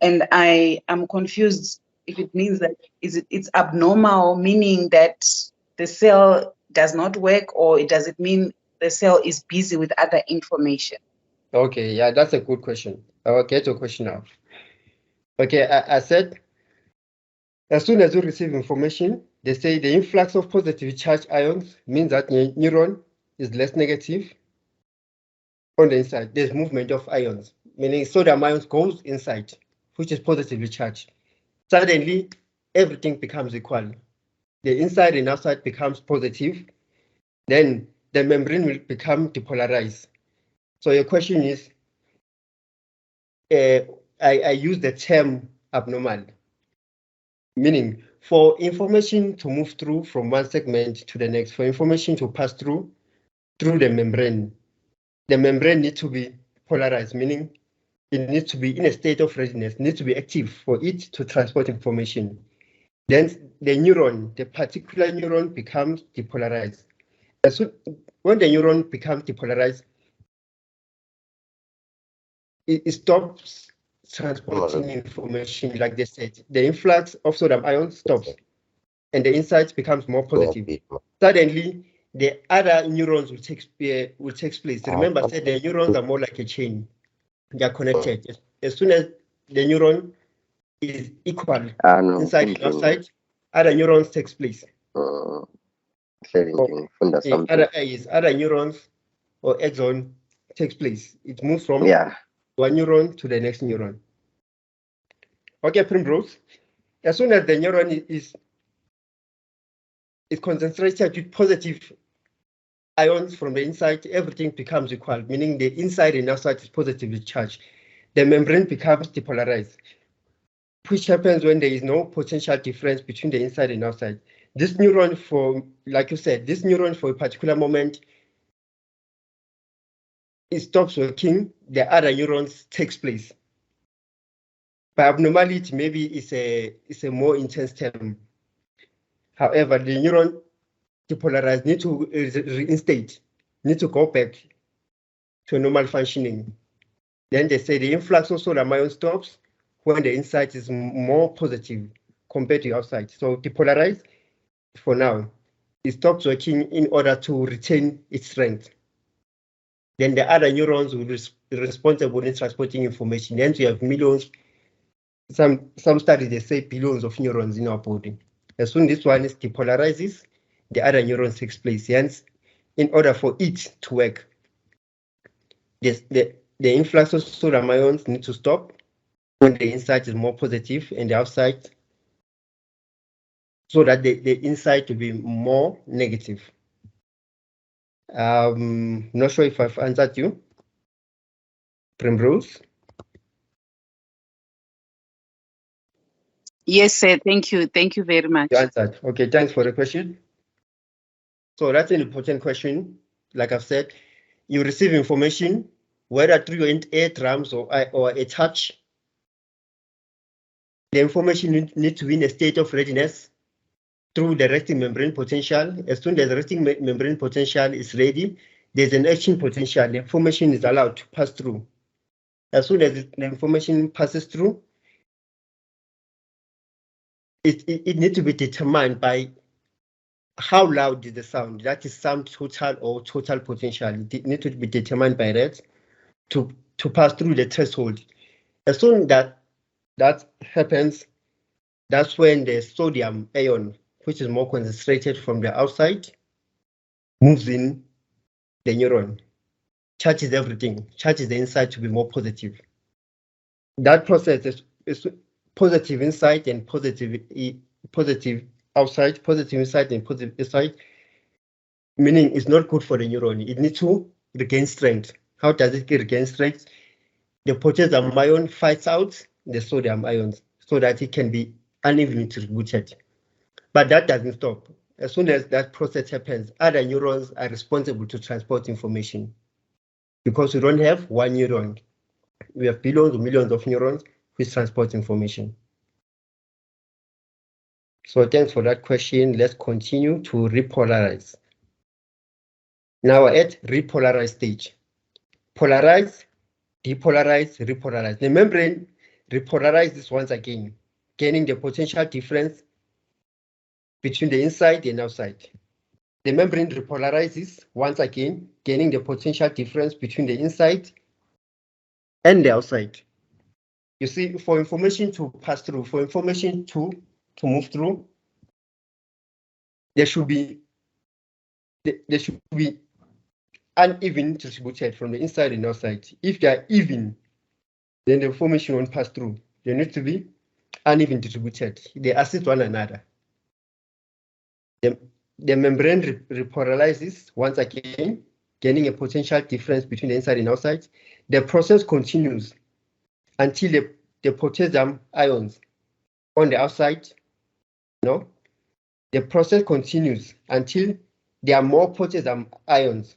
and I am confused if it means that it's abnormal, meaning that the cell does not work, or does it mean the cell is busy with other information? Okay, yeah, that's a good question. I'll get your question now. Okay, I said, as soon as you receive information, they say the influx of positively charged ions means that the neuron is less negative on the inside. There's movement of ions, meaning sodium ions goes inside, which is positively charged. Suddenly, everything becomes equal. The inside and outside becomes positive. Then the membrane will become depolarized. So your question is, I use the term abnormal, meaning for information to move through from one segment to the next, for information to pass through the membrane needs to be polarized, meaning it needs to be in a state of readiness, needs to be active for it to transport information. Then the neuron, the particular neuron, becomes depolarized. So when the neuron becomes depolarized, it stops transporting information, like they said. The influx of sodium ions stops, and the insight becomes more positive. Suddenly, the other neurons will take place. Remember, I said the neurons are more like a chain. They are connected. As soon as the neuron is equal inside and outside, other neurons takes place. Other neurons or axon takes place. It moves from one neuron to the next neuron. Okay, Primrose. As soon as the neuron is concentrated with positive ions from the inside, everything becomes equal, meaning the inside and outside is positively charged. The membrane becomes depolarized, which happens when there is no potential difference between the inside and outside. This neuron, like you said, this neuron for a particular moment, it stops working, the other neurons takes place. By abnormality, maybe it's a more intense term. However, the neuron depolarized need to reinstate, need to go back to normal functioning. Then they say the influx of sodium ion stops when the inside is more positive compared to outside. So depolarize, for now, it stops working in order to retain its strength. Then the other neurons will be responsible in transporting information. Hence, we have millions. Some studies, they say billions of neurons in our body. As soon as this one is depolarizes, the other neurons takes place. Hence, in order for it to work, the influx of sodium ions need to stop when the inside is more positive and the outside, so that the inside will be more negative. Not sure if I've answered you, Primrose. Yes, sir. Thank you. Thank you very much. You answered. Okay, thanks for the question. So that's an important question. Like I've said, you receive information, whether through your eardrums or a touch. The information needs to be in a state of readiness through the resting membrane potential. As soon as the resting membrane potential is ready, there's an action potential. The information is allowed to pass through. As soon as the information passes through, it needs to be determined by how loud is the sound. That is sound total or total potential. It needs to be determined by that to pass through the threshold. As soon as that happens, that's when the sodium ion, which is more concentrated from the outside, moves in the neuron, charges everything, charges the inside to be more positive. That process is positive inside and positive outside, positive inside and positive inside, meaning it's not good for the neuron. It needs to regain strength. How does it regain strength? The potassium ion fights out the sodium ions so that it can be unevenly distributed. But that doesn't stop. As soon as that process happens, other neurons are responsible to transport information. Because we don't have one neuron, we have billions or millions of neurons which transport information. So thanks for that question. Let's continue to repolarize. Now we're at repolarized stage. Polarize, depolarize, repolarize. The membrane repolarizes once again, gaining the potential difference between the inside and outside. The membrane repolarizes once again, gaining the potential difference between the inside and the outside. You see, for information to pass through, for information to move through, there should be uneven distributed from the inside and outside. If they are even, then the information won't pass through. They need to be uneven distributed. They assist one another. The membrane repolarizes once again, gaining a potential difference between the inside and outside. The process continues until the potassium ions on the outside. No, the process continues until there are more potassium ions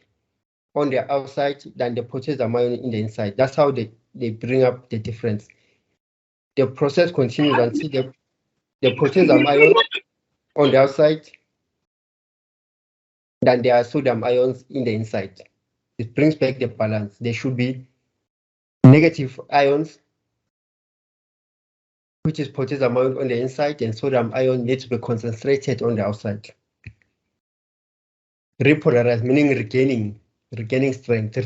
on the outside than the potassium ion in the inside. That's how they bring up the difference. The process continues until the potassium ions on the outside than there are sodium ions in the inside. It brings back the balance. There should be negative ions, which is potassium ion on the inside, and sodium ion needs to be concentrated on the outside. Repolarize, meaning regaining strength.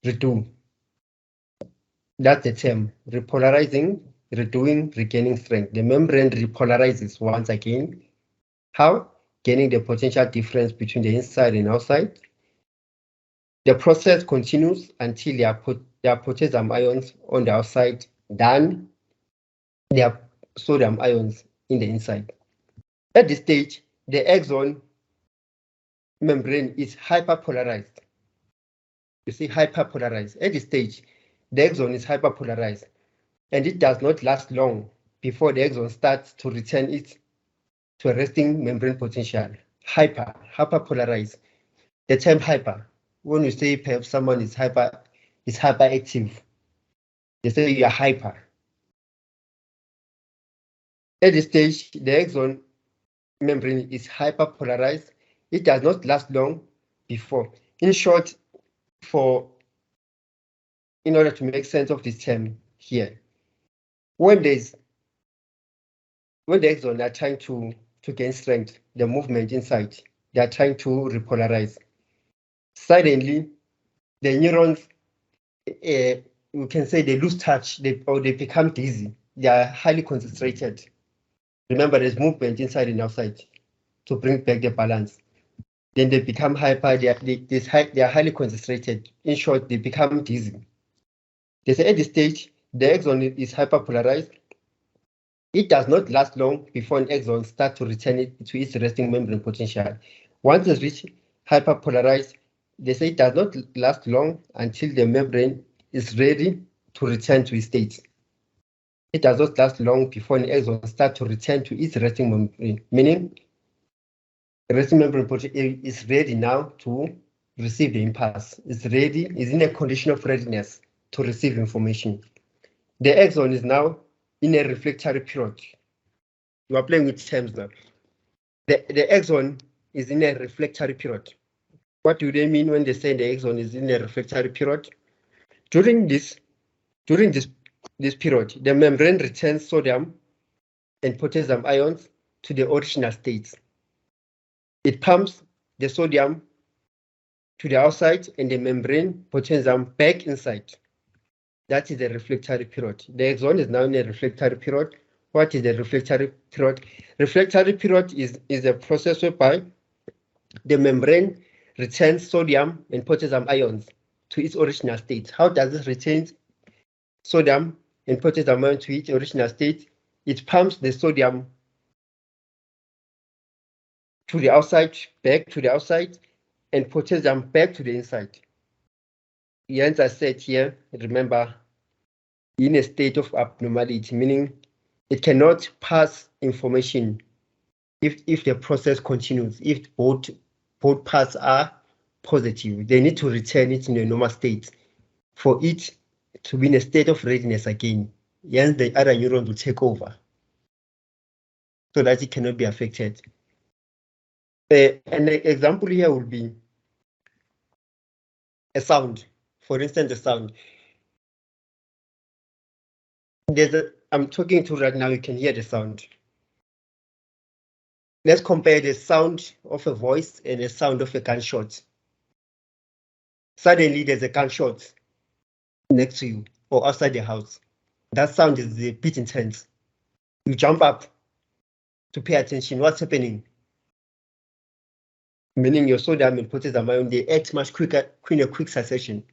Redo. That's the term. Repolarizing, redoing, regaining strength. The membrane repolarizes once again. How? Gaining the potential difference between the inside and outside. The process continues until there are potassium ions on the outside than there are sodium ions in the inside. At this stage, the axon membrane is hyperpolarized. You see, hyperpolarized. At this stage, the axon is hyperpolarized, and it does not last long before the axon starts to return it to a resting membrane potential. Hyperpolarized. The term hyper, when you say perhaps someone is hyperactive, they say you are hyper. At this stage, the axon membrane is hyperpolarized. It does not last long before. In short, in order to make sense of this term here, when the axon are trying to gain strength, the movement inside, they are trying to repolarize. Suddenly, the neurons, we can say they lose touch, or they become dizzy. They are highly concentrated. Remember, there's movement inside and outside to bring back the balance. Then they become hyper, they are highly concentrated. In short, they become dizzy. They say at this stage, the axon is hyperpolarized. It does not last long before an axon starts to return it to its resting membrane potential. Once it's reached hyperpolarized, they say it does not last long until the membrane is ready to return to its state. It does not last long before an axon starts to return to its resting membrane, meaning the resting membrane potential is ready now to receive the impulse. It's ready, is in a condition of readiness to receive information. The axon is now in a reflectory period. You are playing with terms now. The axon is in a reflectory period. What do they mean when they say the axon is in a reflectory period? During this period, the membrane returns sodium and potassium ions to the original states. It pumps the sodium to the outside and the membrane potassium back inside. That is the reflectory period. The axon is now in a reflectory period. What is the reflectory period? Reflectory period is a process whereby the membrane returns sodium and potassium ions to its original state. How does it retain sodium and potassium ions to its original state? It pumps the sodium to the outside, back to the outside, and potassium back to the inside. Hence, I said here, remember, in a state of abnormality, meaning it cannot pass information if the process continues. If both parts are positive, they need to return it in a normal state for it to be in a state of readiness again. Hence, the other neuron will take over so that it cannot be affected. An example here would be a sound. For instance, a sound. I'm talking to right now, you can hear the sound. Let's compare the sound of a voice and the sound of a gunshot. Suddenly there's a gunshot next to you or outside the house. That sound is a bit intense. You jump up to pay attention. What's happening? Meaning your sodium and potassium ion, they act much quicker in a quick succession.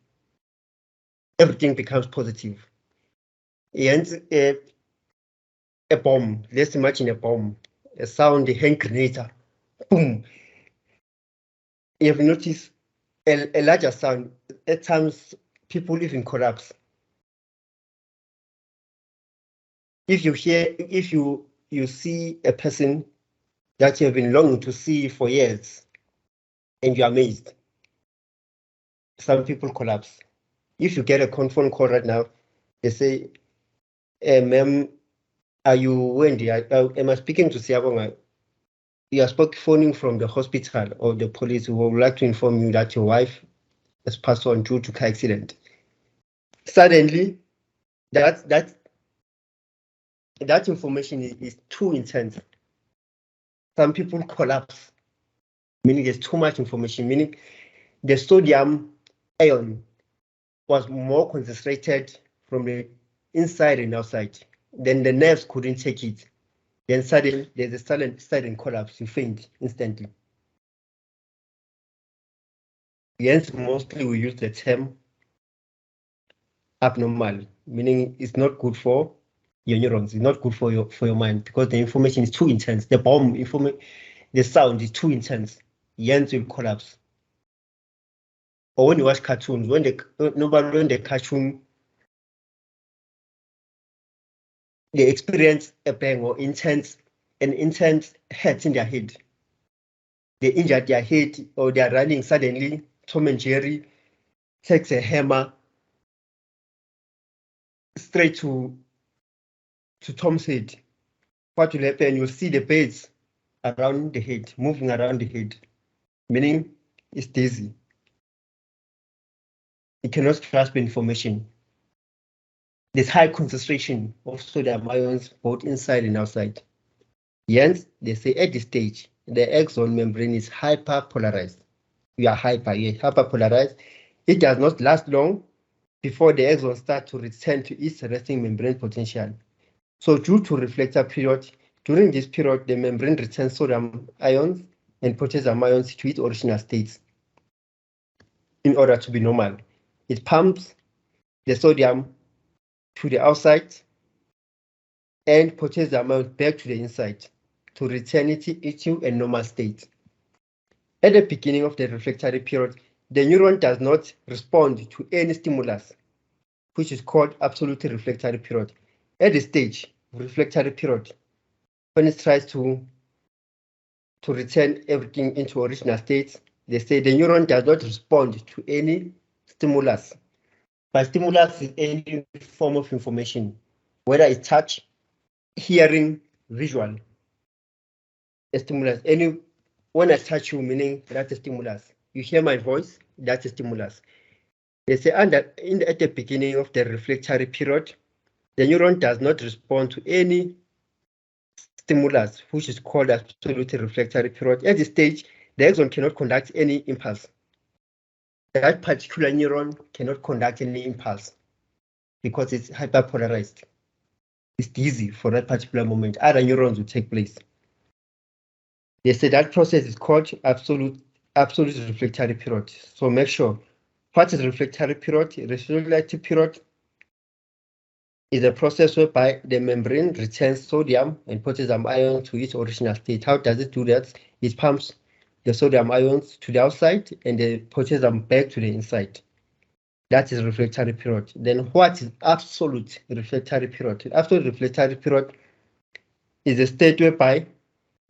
Everything becomes positive. And a bomb, let's imagine a bomb, a sound, a hand grenade, boom. You have noticed a larger sound, at times people even collapse. if you see a person that you have been longing to see for years and you're amazed, some people collapse. If you get a phone call right now, they say, ma'am, are you Wendy? Am I speaking to Siabonga? You are phoning from the hospital or the police who would like to inform you that your wife has passed on due to car accident. Suddenly, that information is too intense. Some people collapse, meaning there's too much information, meaning the sodium ion was more concentrated from the inside and outside. Then the nerves couldn't take it. Then suddenly there's a sudden collapse, you faint instantly. Hence, mostly we use the term abnormal, meaning it's not good for your neurons, it's not good for your mind because the information is too intense. The sound is too intense. Hence will collapse. Or when you watch cartoons, when the cartoon they experience a bang or an intense hurt in their head. They injured their head or they are running suddenly. Tom and Jerry takes a hammer straight to Tom's head. What will happen? You'll see the birds around the head, moving around the head, meaning it's dizzy. It cannot grasp information. There's high concentration of sodium ions both inside and outside. Hence, they say at this stage, the axon membrane is hyperpolarized. You're hyperpolarized. It does not last long before the axon starts to return to its resting membrane potential. So due to reflector period, during this period, the membrane returns sodium ions and potassium ions to its original states. In order to be normal, it pumps the sodium to the outside and potassium ions back to the inside to return it to a normal state. At the beginning of the reflectory period, the neuron does not respond to any stimulus, which is called absolute reflectory period. At the stage of reflectory period, when it tries to return everything into original states, they say the neuron does not respond to any stimulus. By stimulus is any form of information, whether it's touch, hearing, visual. A stimulus. When I touch you, meaning that's a stimulus. You hear my voice, that's a stimulus. They say at the beginning of the reflectory period, the neuron does not respond to any stimulus, which is called absolute reflectory period. At this stage, the axon cannot conduct any impulse. That particular neuron cannot conduct any impulse because it's hyperpolarized. It's dizzy for that particular moment. Other neurons will take place. They say that process is called absolute reflectory period. So make sure, what is reflectory period? Reflectory period is a process whereby the membrane returns sodium and potassium ions to its original state. How does it do that? It pumps the sodium ions to the outside and the potassium back to the inside. That is reflectory period. Then what is absolute reflectory period? Absolute reflectory period is a state whereby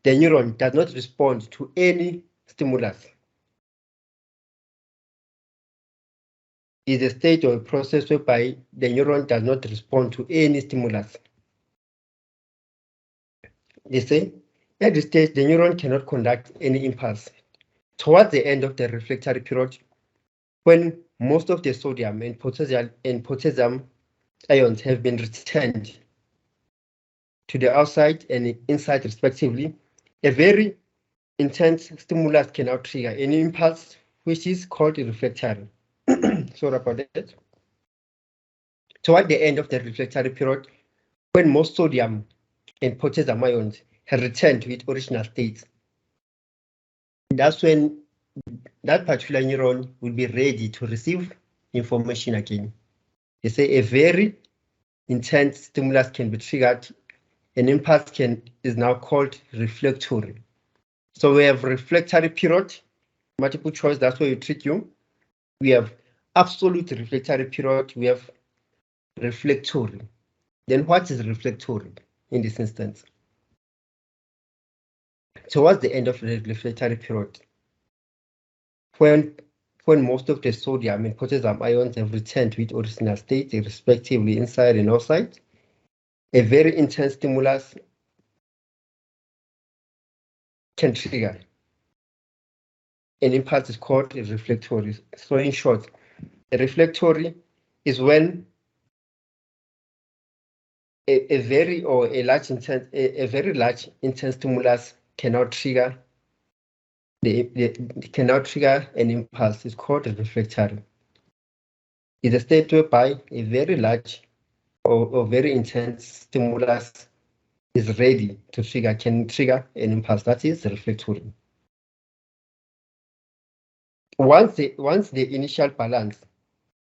the neuron does not respond to any stimulus. It is a state or a process whereby the neuron does not respond to any stimulus. They say, at this stage, the neuron cannot conduct any impulse. Towards the end of the reflectory period, when most of the sodium and potassium ions have been returned to the outside and inside respectively, a very intense stimulus can now trigger any impulse, which is called reflectory. Sorry about that. Toward the end of the reflectory period, when most sodium and potassium ions have returned to its original state, that's when that particular neuron will be ready to receive information again. They say a very intense stimulus can be triggered. An impulse is now called reflectory. So we have reflectory period, multiple choice, that's where you trick you. We have absolute reflectory period, we have reflectory. Then what is reflectory in this instance? Towards the end of the reflectory period, when most of the sodium and potassium ions have returned to its original state, respectively inside and outside, a very intense stimulus can trigger. An impulse is called a reflectory. So in short, a reflectory is when a very large intense stimulus cannot trigger an impulse. It's called a reflectory. It's a state whereby a very large or very intense stimulus is ready to can trigger an impulse. That is reflectory. Once the initial balance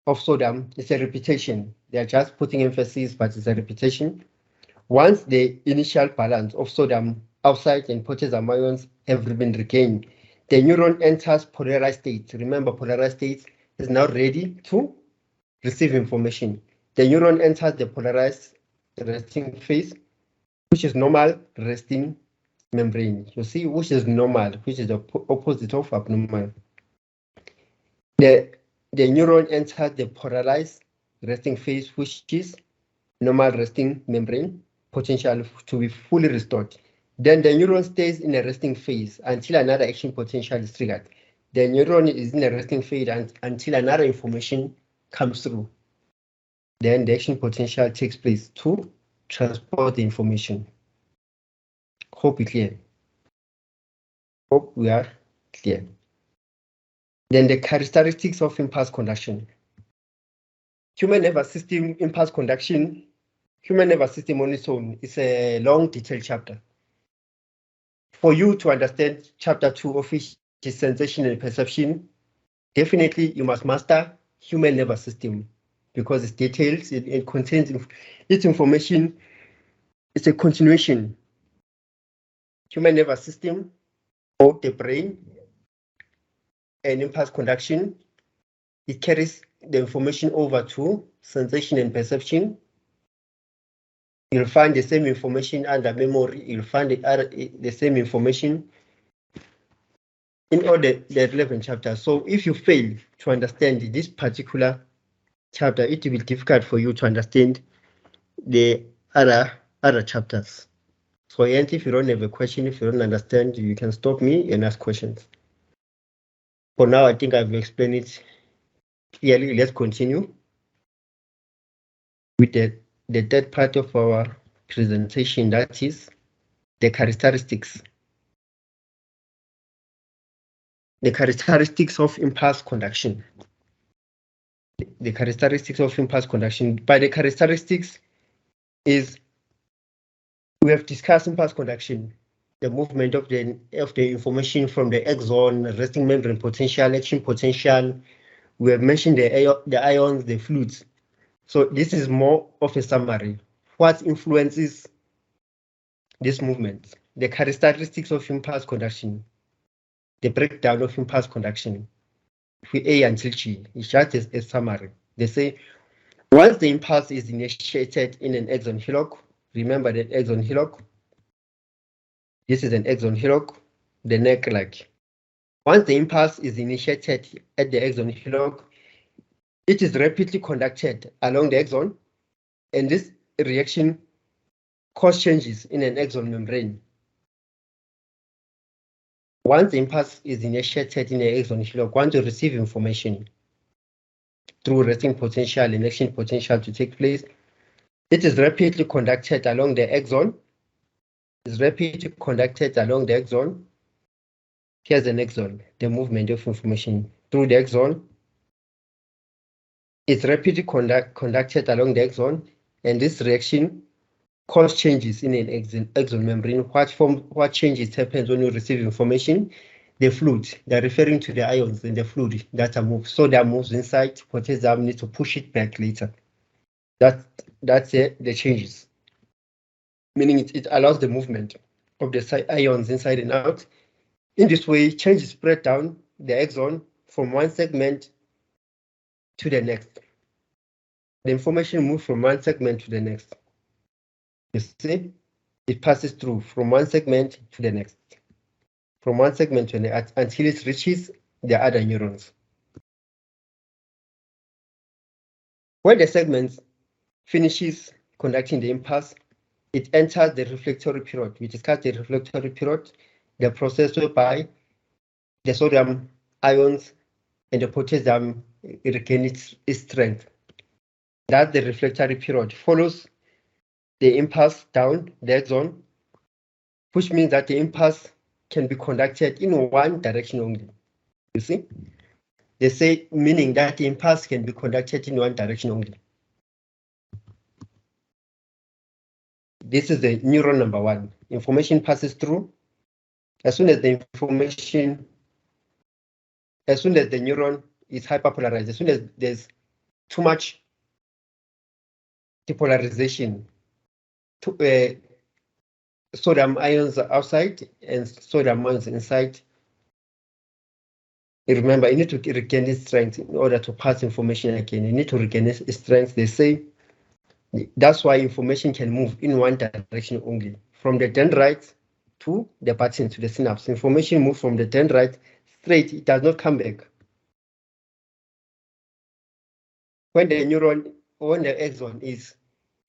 of sodium is a repetition, they are just putting emphasis, but it's a repetition. Once the initial balance of sodium outside and potassium ions have been regained, the neuron enters polarized state. Remember, polarized state is now ready to receive information. The neuron enters the polarized resting phase, which is normal resting membrane. You see, which is normal, which is the opposite of abnormal. The neuron enters the polarized resting phase, which is normal resting membrane, potential to be fully restored. Then the neuron stays in a resting phase until another action potential is triggered. The neuron is in a resting phase until another information comes through. Then the action potential takes place to transport the information. Hope we're clear. Hope we are clear. Then the characteristics of impulse conduction. Human nervous system impulse conduction. Human nervous system on its own is a long, detailed chapter. For you to understand chapter 2 of which is sensation and perception, definitely you must master human nervous system because it's detailed, it contains its information. It's a continuation. Human nervous system of the brain and impulse conduction. It carries the information over to sensation and perception. You'll find the same information under memory. You'll find the same information in all the relevant chapters. So if you fail to understand this particular chapter, it will be difficult for you to understand the other chapters. So if you don't have a question, if you don't understand, you can stop me and ask questions. For now, I think I've explained it clearly. Let's continue with the third part of our presentation, that is the characteristics. The characteristics of impulse conduction. The characteristics of impulse conduction. By the characteristics is we have discussed impulse conduction, the movement of the information from the axon, resting membrane potential, action potential. We have mentioned the ions, the fluids. So this is more of a summary. What influences this movement? The characteristics of impulse conduction. The breakdown of impulse conduction. A until G. It's just a summary. They say once the impulse is initiated in an axon hillock, remember that axon hillock. This is an axon hillock, the neck like. Once the impulse is initiated at the axon hillock, it is rapidly conducted along the axon, and this reaction causes changes in an axon membrane. Once the impulse is initiated in the axon hillock, once you receive information through resting potential and action potential to take place, it is rapidly conducted along the axon. It's rapidly conducted along the axon. Here's an axon, the movement of information through the axon. It's rapidly conducted along the axon, and this reaction causes changes in an axon membrane. What changes happens when you receive information? The fluid, they're referring to the ions in the fluid that are moved. So that moves inside, potassium needs to push it back later. That's the changes. Meaning it allows the movement of the ions inside and out. In this way, changes spread down the axon from one segment to the next. The information moves from one segment to the next. You see, it passes through from one segment to the next, from one segment to the next until it reaches the other neurons. When the segment finishes conducting the impulse, it enters the reflectory period. We discussed the reflectory period, the process whereby the sodium ions and the potassium regain its strength. That the reflectory period follows the impulse down the axon, which means that the impulse can be conducted in one direction only. You see? They say meaning that the impulse can be conducted in one direction only. This is the neuron number one. Information passes through. As soon as the neuron is hyperpolarized, as soon as there's too much depolarization, sodium ions outside and sodium ions inside. Remember, you need to regain its strength in order to pass information again. You need to regain its strength. They say that's why information can move in one direction only, from the dendrite to the button to the synapse. Information moves from the dendrite straight, it does not come back. When the neuron, when the axon is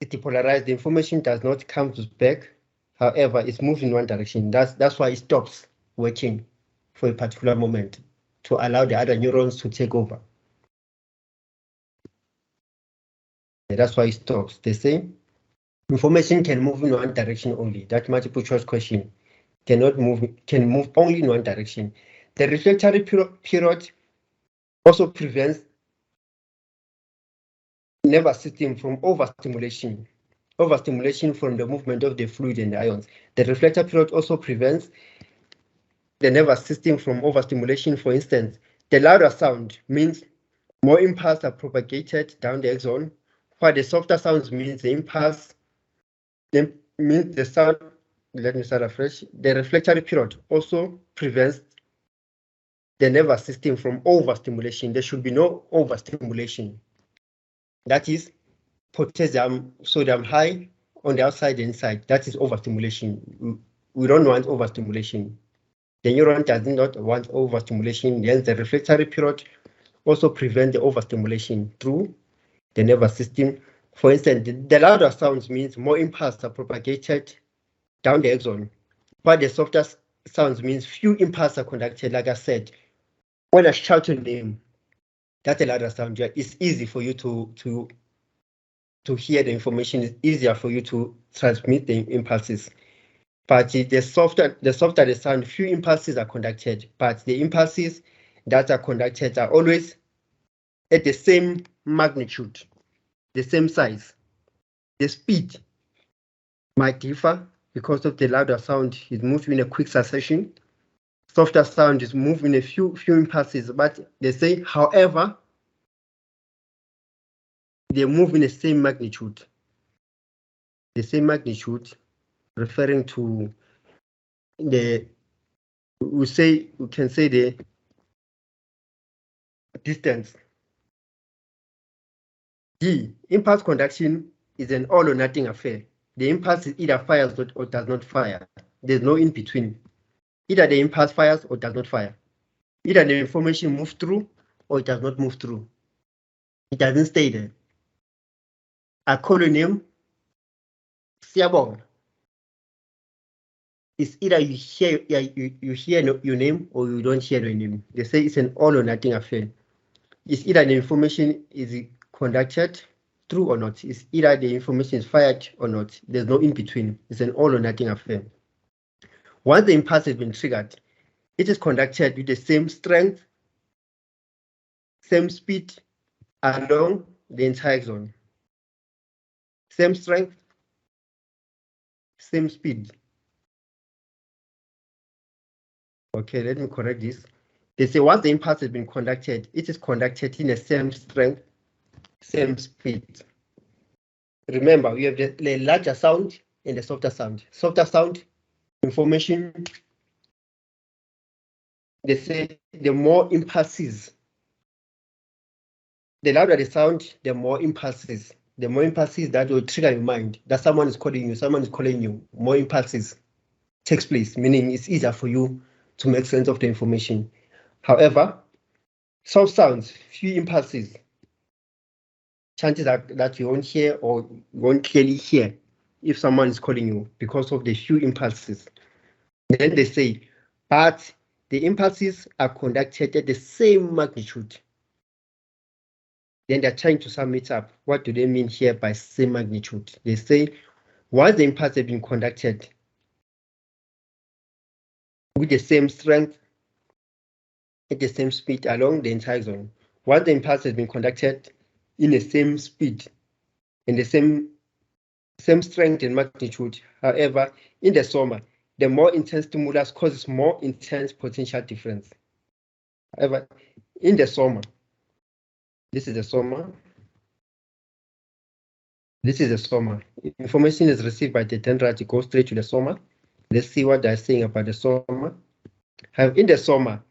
depolarized, the information does not come back. However, it's moved in one direction. That's why it stops working for a particular moment to allow the other neurons to take over. That's why it stops. They say information can move in one direction only. That multiple choice question can move only in one direction. The reflectory period also prevents nervous system from overstimulation from the movement of the fluid and the ions. The reflector period also prevents the nervous system from overstimulation. For instance, the louder sound means more impulses are propagated down the axon, while the softer sounds means the impulse means the sound. Let me start afresh. The reflectory period also prevents the nervous system from overstimulation. There should be no overstimulation. That is potassium, sodium high on the outside and inside. That is overstimulation. We don't want overstimulation. The neuron does not want overstimulation. Hence, the reflectory period also prevents the overstimulation through the nervous system. For instance, the louder sounds means more impulses are propagated down the axon, while the softer sounds means few impulses are conducted. Like I said, when I shout your name, that's a louder sound. It's easy for you to hear the information. It's easier for you to transmit the impulses. But the softer the sound, few impulses are conducted. But the impulses that are conducted are always at the same magnitude, the same size. The speed might differ because of the louder sound is moved in a quick succession. Softer sound is moved in a few impulses, but they say, however, they move in the same magnitude. The same magnitude, referring to we can say the distance. D, impulse conduction is an all or nothing affair. The impulse either fires or does not fire. There's no in between. Either the impulse fires or does not fire. Either the information moves through or it does not move through. It doesn't stay there. I call your name, Siabong. It's either you hear your name or you don't hear your name. They say it's an all or nothing affair. It's either the information is conducted through or not. It's either the information is fired or not. There's no in between. It's an all or nothing affair. Once the impulse has been triggered, it is conducted with the same strength, same speed along the entire axon. Same strength, same speed. Okay, let me correct this. They say once the impulse has been conducted, it is conducted in the same strength, same speed. Remember, we have the larger sound and the softer sound. Softer sound, information, they say the more impulses, the louder the sound, the more impulses the more impulses that will trigger your mind, that someone is calling you, more impulses takes place, meaning it's easier for you to make sense of the information. However, soft sounds, few impulses, chances are that you won't hear or you won't clearly hear if someone is calling you because of the few impulses. Then they say, but the impulses are conducted at the same magnitude. Then they're trying to sum it up. What do they mean here by same magnitude? They say, once the impulse has been conducted with the same strength, at the same speed along the entire zone, once the impulse has been conducted in the same speed, in the same strength and magnitude, however, in the soma, the more intense stimulus causes more intense potential difference. However, in the soma, this is the soma. This is the soma. Information is received by the dendrite, it goes straight to the soma. Let's see what they're saying about the soma. In the soma,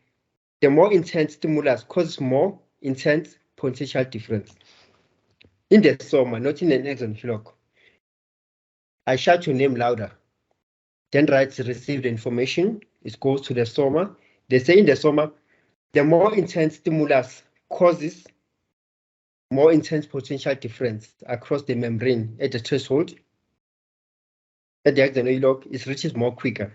the more intense stimulus causes more intense potential difference. In the soma, not in an axon hillock. I shout your name louder. Dendrites receive the information, it goes to the soma. They say in the soma, the more intense stimulus causes more intense potential difference across the membrane at the threshold. At the axon hillock, it reaches more quicker.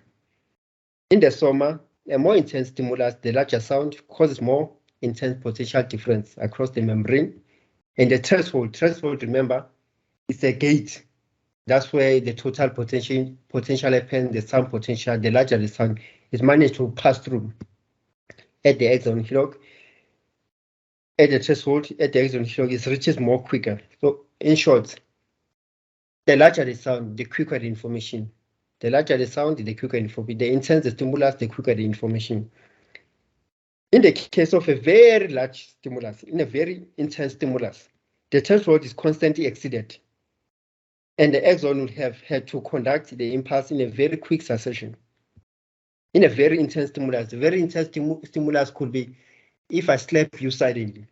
In the soma, a more intense stimulus, the larger sound, causes more intense potential difference across the membrane. And the threshold, remember, is a gate. That's where the total potential happens, the sound potential, the larger the sound is managed to pass through. At the axon hillock, at the threshold, at the axon hillock, it reaches more quicker. So in short, the larger the sound, the quicker the information. The larger the sound, the quicker information. The intense the stimulus, the quicker the information. In the case of a very large stimulus, in a very intense stimulus, the threshold is constantly exceeded. And the axon would have had to conduct the impulse in a very quick succession. In a very intense stimulus, the very intense stimulus could be if I slap you suddenly.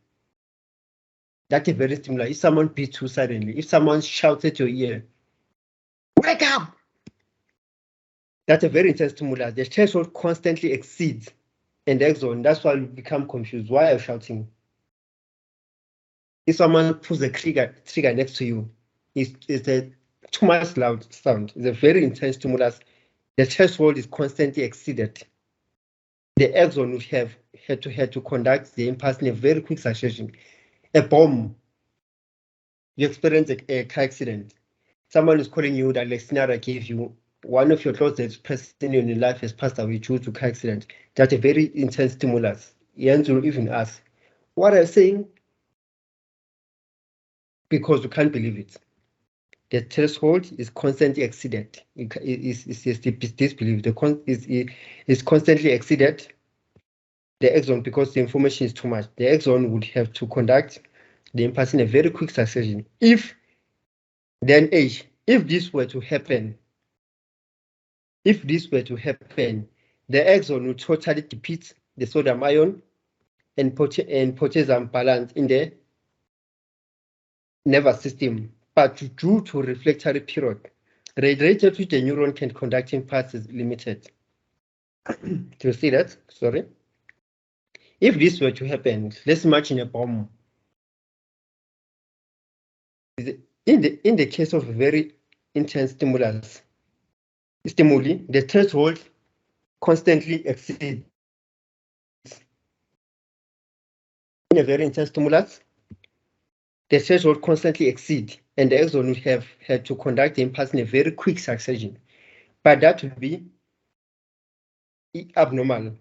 That's a very stimulus. If someone beats you suddenly, if someone shouts at your ear, wake up! That's a very intense stimulus. The threshold constantly exceeds and the axon. That's why you become confused. Why are you shouting? If someone pulls the trigger next to you, it's a too much loud sound. It's a very intense stimulus. The threshold is constantly exceeded. The axon would have had to conduct the impulse in a very quick succession. A bomb. You experience a car accident. Someone is calling you that like scenario I gave you. One of your closest person in your life has passed away due to car accident. That's a very intense stimulus. You will even ask, what are you saying? Because you can't believe it. The threshold is constantly exceeded. It's disbelief. Is constantly exceeded. The axon, because the information is too much, the axon would have to conduct the impulse in a very quick succession. If this were to happen, the axon would totally deplete the sodium ion and potassium balance in the nervous system. But due to reflectory period, the rate at which the neuron can conduct impulse is limited. Do you see that? Sorry. If this were to happen, let's imagine a bomb. In the case of a very intense stimuli, the threshold constantly exceeds. In a very intense stimulus, the threshold constantly exceeds, and the axon would have had to conduct the impulse in a very quick succession. But that would be abnormal.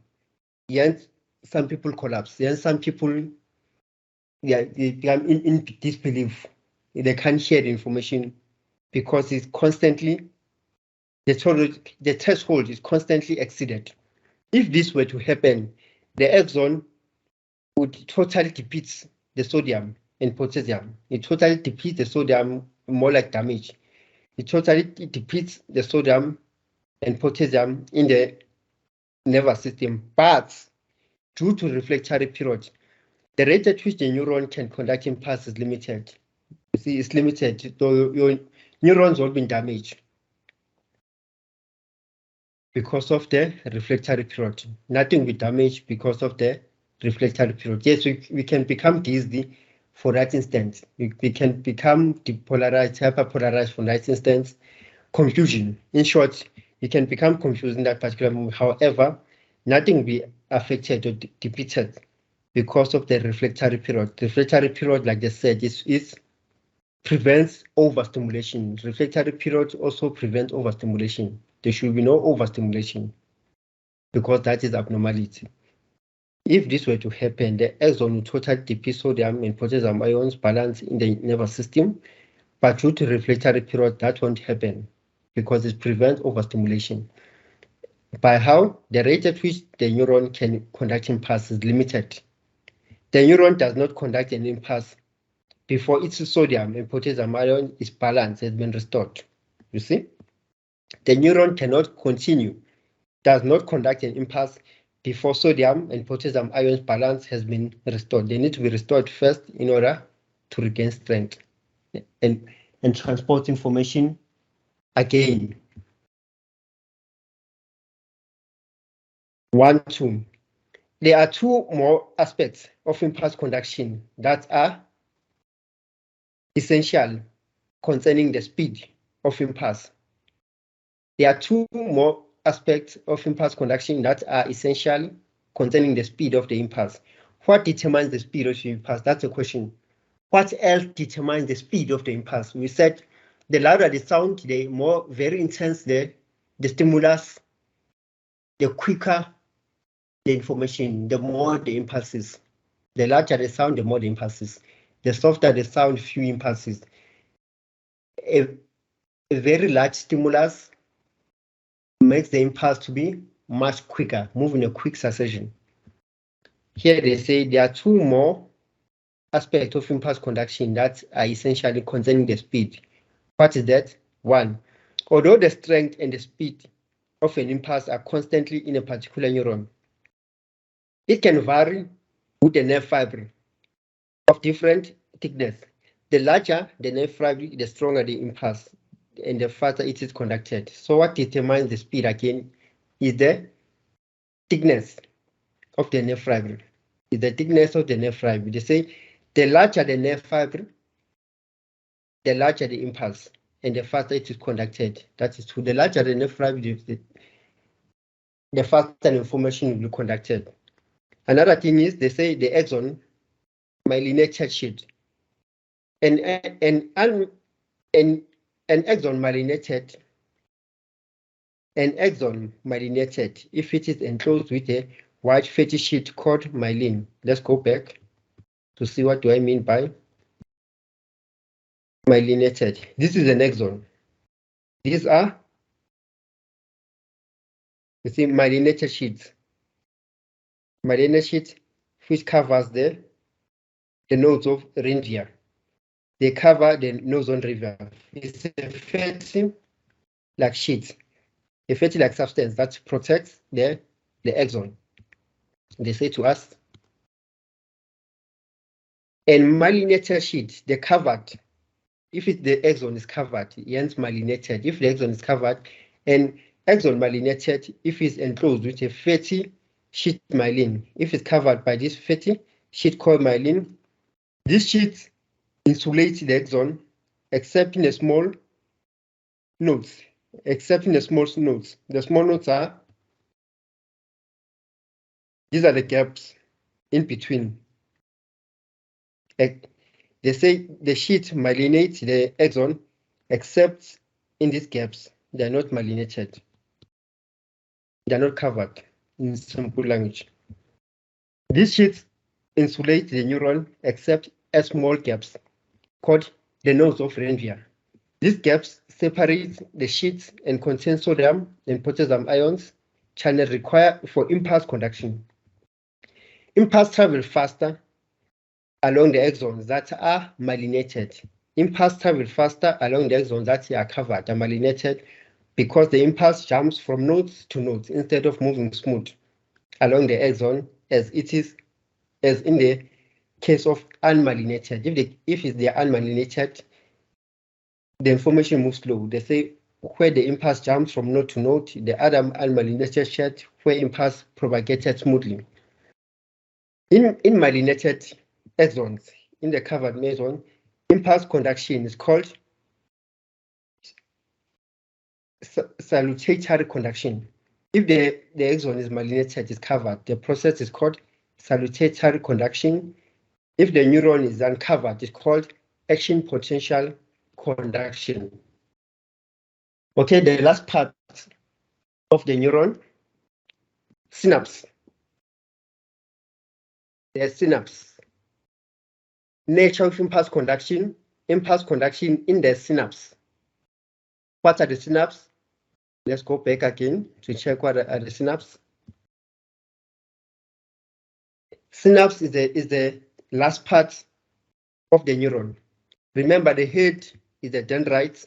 Yet some people collapse. Yet some people they become in disbelief. They can't share the information because it's constantly the threshold is constantly exceeded. If this were to happen, the axon would totally deplete the sodium and potassium. It totally depletes the sodium, more like damage. It totally depletes the sodium and potassium in the nervous system. But due to reflectory period, the rate at which the neuron can conduct impulse is limited. see, it's limited. So your neurons will be damaged because of the reflectory period. Nothing will be damaged because of the reflectory period. Yes, we can become dizzy for that instance. We can become depolarized, hyperpolarized for that instance. Confusion. In short, you can become confused in that particular moment. However, nothing will be affected or depleted because of the reflectory period. The reflectory period, like I said, is prevents overstimulation. Reflectory period also prevents overstimulation. There should be no overstimulation because that is abnormality. If this were to happen, the axon will totally deplete sodium and potassium ions balance in the nervous system, but due to reflectory period, that won't happen because it prevents overstimulation. By how? The rate at which the neuron can conduct impulse is limited. The neuron does not conduct an impulse before its sodium and potassium ion is balanced, has been restored. You see? The neuron cannot continue, does not conduct an impulse before sodium and potassium ions balance has been restored. They need to be restored first in order to regain strength and transport information again. 1, 2. There are two more aspects of impulse conduction that are essential concerning the speed of impulse. There are two more aspects of impulse conduction that are essential concerning the speed of the impulse. What determines the speed of the impulse? That's the question. What else determines the speed of the impulse? We said the louder the sound, the more very intense the stimulus, the quicker the information, the more the impulses. The larger the sound, the more the impulses. The softer the sound, few impulses. A very large stimulus makes the impulse to be much quicker, move in a quick succession. Here they say there are two more aspects of impulse conduction that are essentially concerning the speed. What is that? 1. Although the strength and the speed of an impulse are constantly in a particular neuron, it can vary with the nerve fiber of different thickness. The larger the nerve fiber, the stronger the impulse and the faster it is conducted. So what determines the speed again is the thickness of the nerve fiber. Is the thickness of the nerve fiber. They say the larger the nerve fiber, the larger the impulse and the faster it is conducted. That is true. The larger the nerve fiber, the faster information will be conducted. Another thing is they say the axon myelinated sheet. An axon myelinated, if it is enclosed with a white fatty sheet called myelin. Let's go back to see what do I mean by myelinated. This is an axon. These are, you see, myelinated sheets. Myelinated sheet which covers the nodes of reindeer. They cover the noson river. It's a fatty like sheet, a fatty like substance that protects the axon. They say to us, and myelinated sheet, they're covered. If the axon is covered, hence myelinated. If the axon is covered, and axon myelinated, if it's enclosed with a fatty sheet myelin, if it's covered by this fatty sheet called myelin, this sheet insulates the axon, except in the small nodes. The small nodes are, these are the gaps in between. They say the sheet myelinates the axon, except in these gaps, they are not myelinated. They are not covered in simple language. These sheets insulate the neuron except at small gaps called the nodes of reindeer. These gaps separate the sheets and contain sodium and potassium ions channel required for impulse conduction. Impulse travel faster along the axons that are myelinated. Impulse travel faster along the axons that are covered, are myelinated, because the impulse jumps from nodes to nodes instead of moving smooth along the axon as in the case of unmyelinated. If it's the unmyelinated, the information moves slow. They say where the impulse jumps from node to node, the other unmyelinated shed where impulse propagated smoothly. In myelinated axons, in the covered meson, impulse conduction is called salutatory conduction. If the axon is myelinated, is covered, the process is called salutatory conduction. If the neuron is uncovered, it's called action potential conduction. Okay, the last part of the neuron, synapse. The synapse. Nature of impulse conduction in the synapse. What are the synapses? Let's go back again to check what are the synapses. Synapse is the last part of the neuron. Remember, the head is the dendrites.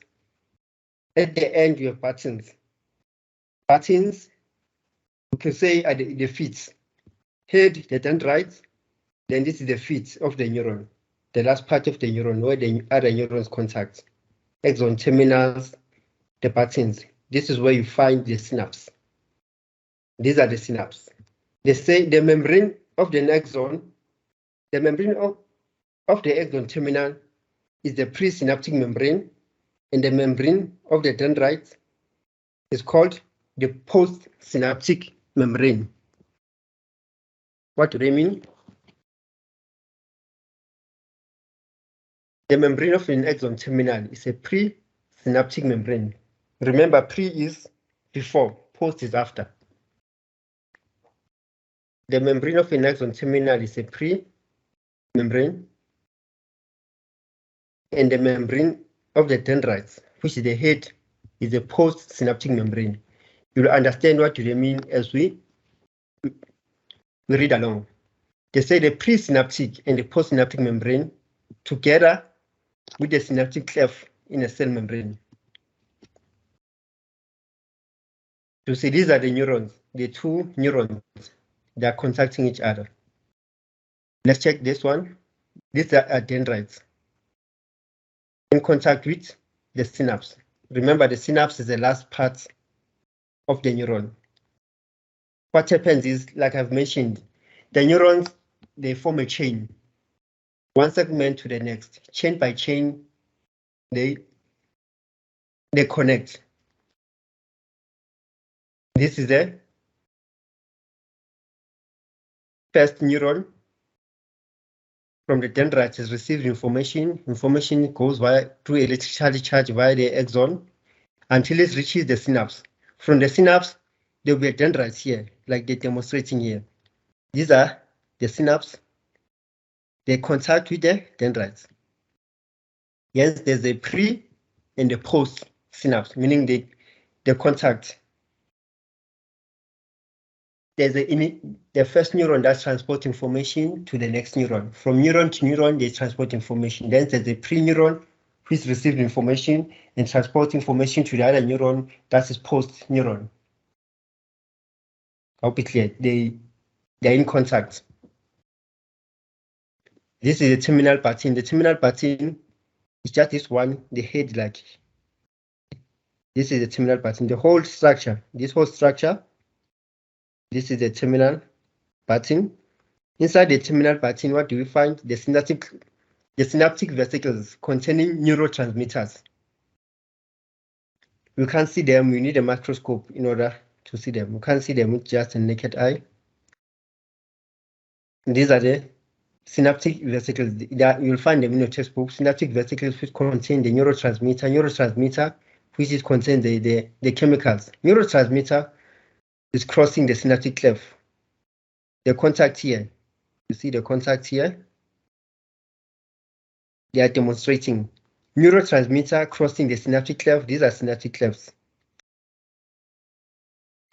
At the end, you have buttons. Buttons, you can say are the feet. Head, the dendrites. Then this is the feet of the neuron. The last part of the neuron where the other neurons contact. Axon terminals, the buttons. This is where you find the synapse. These are the synapses. They say the membrane of the axon, the membrane of the axon terminal is the presynaptic membrane, and the membrane of the dendrites is called the postsynaptic membrane. What do they mean? The membrane of an axon terminal is a presynaptic membrane. Remember, pre is before, post is after. The membrane of an axon terminal is a pre-membrane, and the membrane of the dendrites, which is the head, is a post-synaptic membrane. You'll understand what they mean as we read along. They say the presynaptic and the postsynaptic membrane together with the synaptic cleft in a cell membrane. You see, these are the neurons, the two neurons. They are contacting each other. Let's check this one. These are dendrites in contact with the synapse. Remember, the synapse is the last part of the neuron. What happens is, like I've mentioned, the neurons, they form a chain, one segment to the next. Chain by chain, they connect. This is the first neuron from the dendrites is receiving information. Information goes through electrical charge via the axon until it reaches the synapse. From the synapse, there will be dendrites here, like they're demonstrating here. These are the synapse. They contact with the dendrites. Yes, there's a pre and the post synapse, meaning the contact. There's the first neuron that transports information to the next neuron. From neuron to neuron, they transport information. Then there's a pre-neuron which receives information and transports information to the other neuron, that is post-neuron. I'll be clear, they're in contact. This is the terminal pattern. The terminal pattern is just this one, the head like. This is the terminal pattern, the whole structure, this whole structure. This is the terminal pattern. Inside the terminal pattern, what do we find? The synaptic vesicles containing neurotransmitters. You can't see them, you need a microscope in order to see them. You can't see them with just a naked eye. These are the synaptic vesicles. You'll find them in your textbook. Synaptic vesicles which contain the neurotransmitter which is contain the chemicals. Neurotransmitter is crossing the synaptic cleft. The contact here, you see the contact here? They are demonstrating neurotransmitter crossing the synaptic cleft. These are synaptic clefts.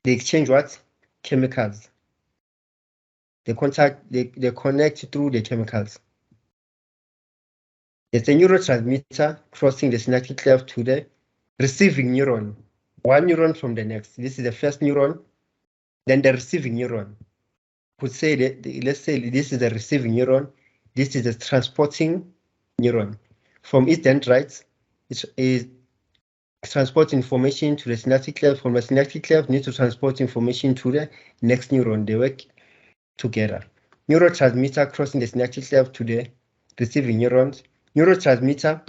They exchange what? Chemicals. They connect through the chemicals. There's a neurotransmitter crossing the synaptic cleft to the receiving neuron. One neuron from the next. This is the first neuron, then the receiving neuron. Could say that, let's say this is the receiving neuron, this is the transporting neuron. From its dendrites, it transports information to the synaptic cleft. From the synaptic cleft, needs to transport information to the next neuron. They work together. Neurotransmitter crossing the synaptic cleft to the receiving neurons. Neurotransmitter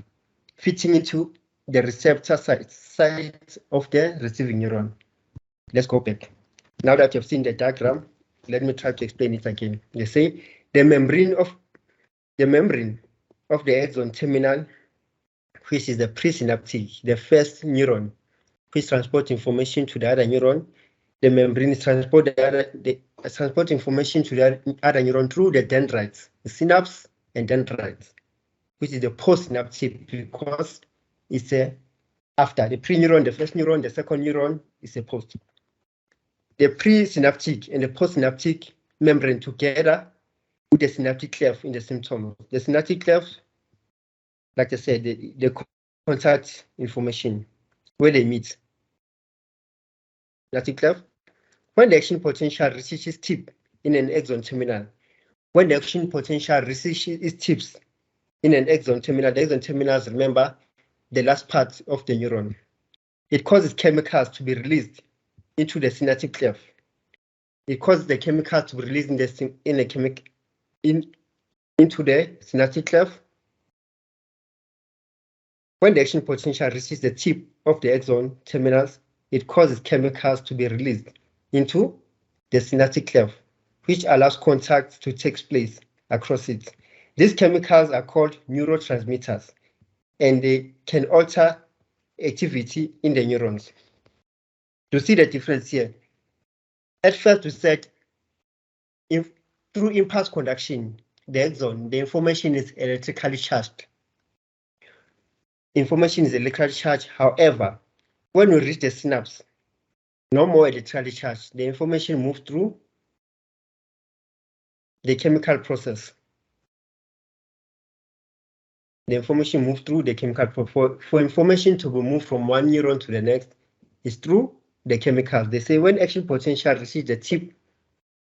fitting into the receptor site of the receiving neuron. Let's go back. Now that you've seen the diagram, let me try to explain it again. They say the membrane of the axon terminal, which is the presynaptic, the first neuron, which transports information to the other neuron. The membrane transport information to the other neuron through the dendrites, the synapse and dendrites, which is the post-synaptic, because it's after the pre-neuron, the first neuron, the second neuron is a post. The presynaptic and the postsynaptic membrane together with the synaptic cleft in the symptom. The synaptic cleft, like I said, the contact information where they meet. Synaptic cleft. When the action potential reaches its tip in an axon terminal, when the action potential reaches its tips in an axon terminal, the axon terminals, remember, the last part of the neuron. It causes chemicals to be released into the synaptic cleft. It causes the chemicals to be released into the synaptic cleft. When the action potential reaches the tip of the axon terminals, it causes chemicals to be released into the synaptic cleft, which allows contact to take place across it. These chemicals are called neurotransmitters, and they can alter activity in the neurons. You see the difference here. At first, we said through impulse conduction, the axon, the information is electrically charged. Information is electrically charged. However, when we reach the synapse, no more electrically charged. The information moves through the chemical process. The information moves through the chemical process. For information to be moved from one neuron to the next, is through the chemicals. They say when action potential reaches the tip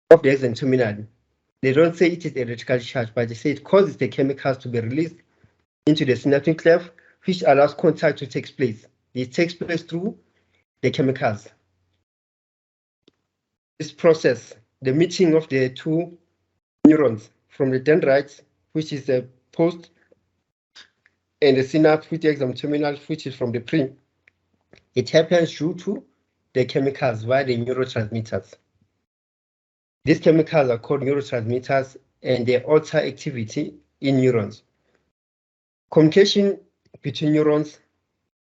of the axon terminal, they don't say it is electrically charged, but they say it causes the chemicals to be released into the synaptic cleft, which allows contact to take place. It takes place through the chemicals. This process, the meeting of the two neurons from the dendrites, which is the post, and the synapse with the axon terminal, which is from the pre, it happens due to the chemicals via the neurotransmitters. These chemicals are called neurotransmitters, and they alter activity in neurons. Communication between neurons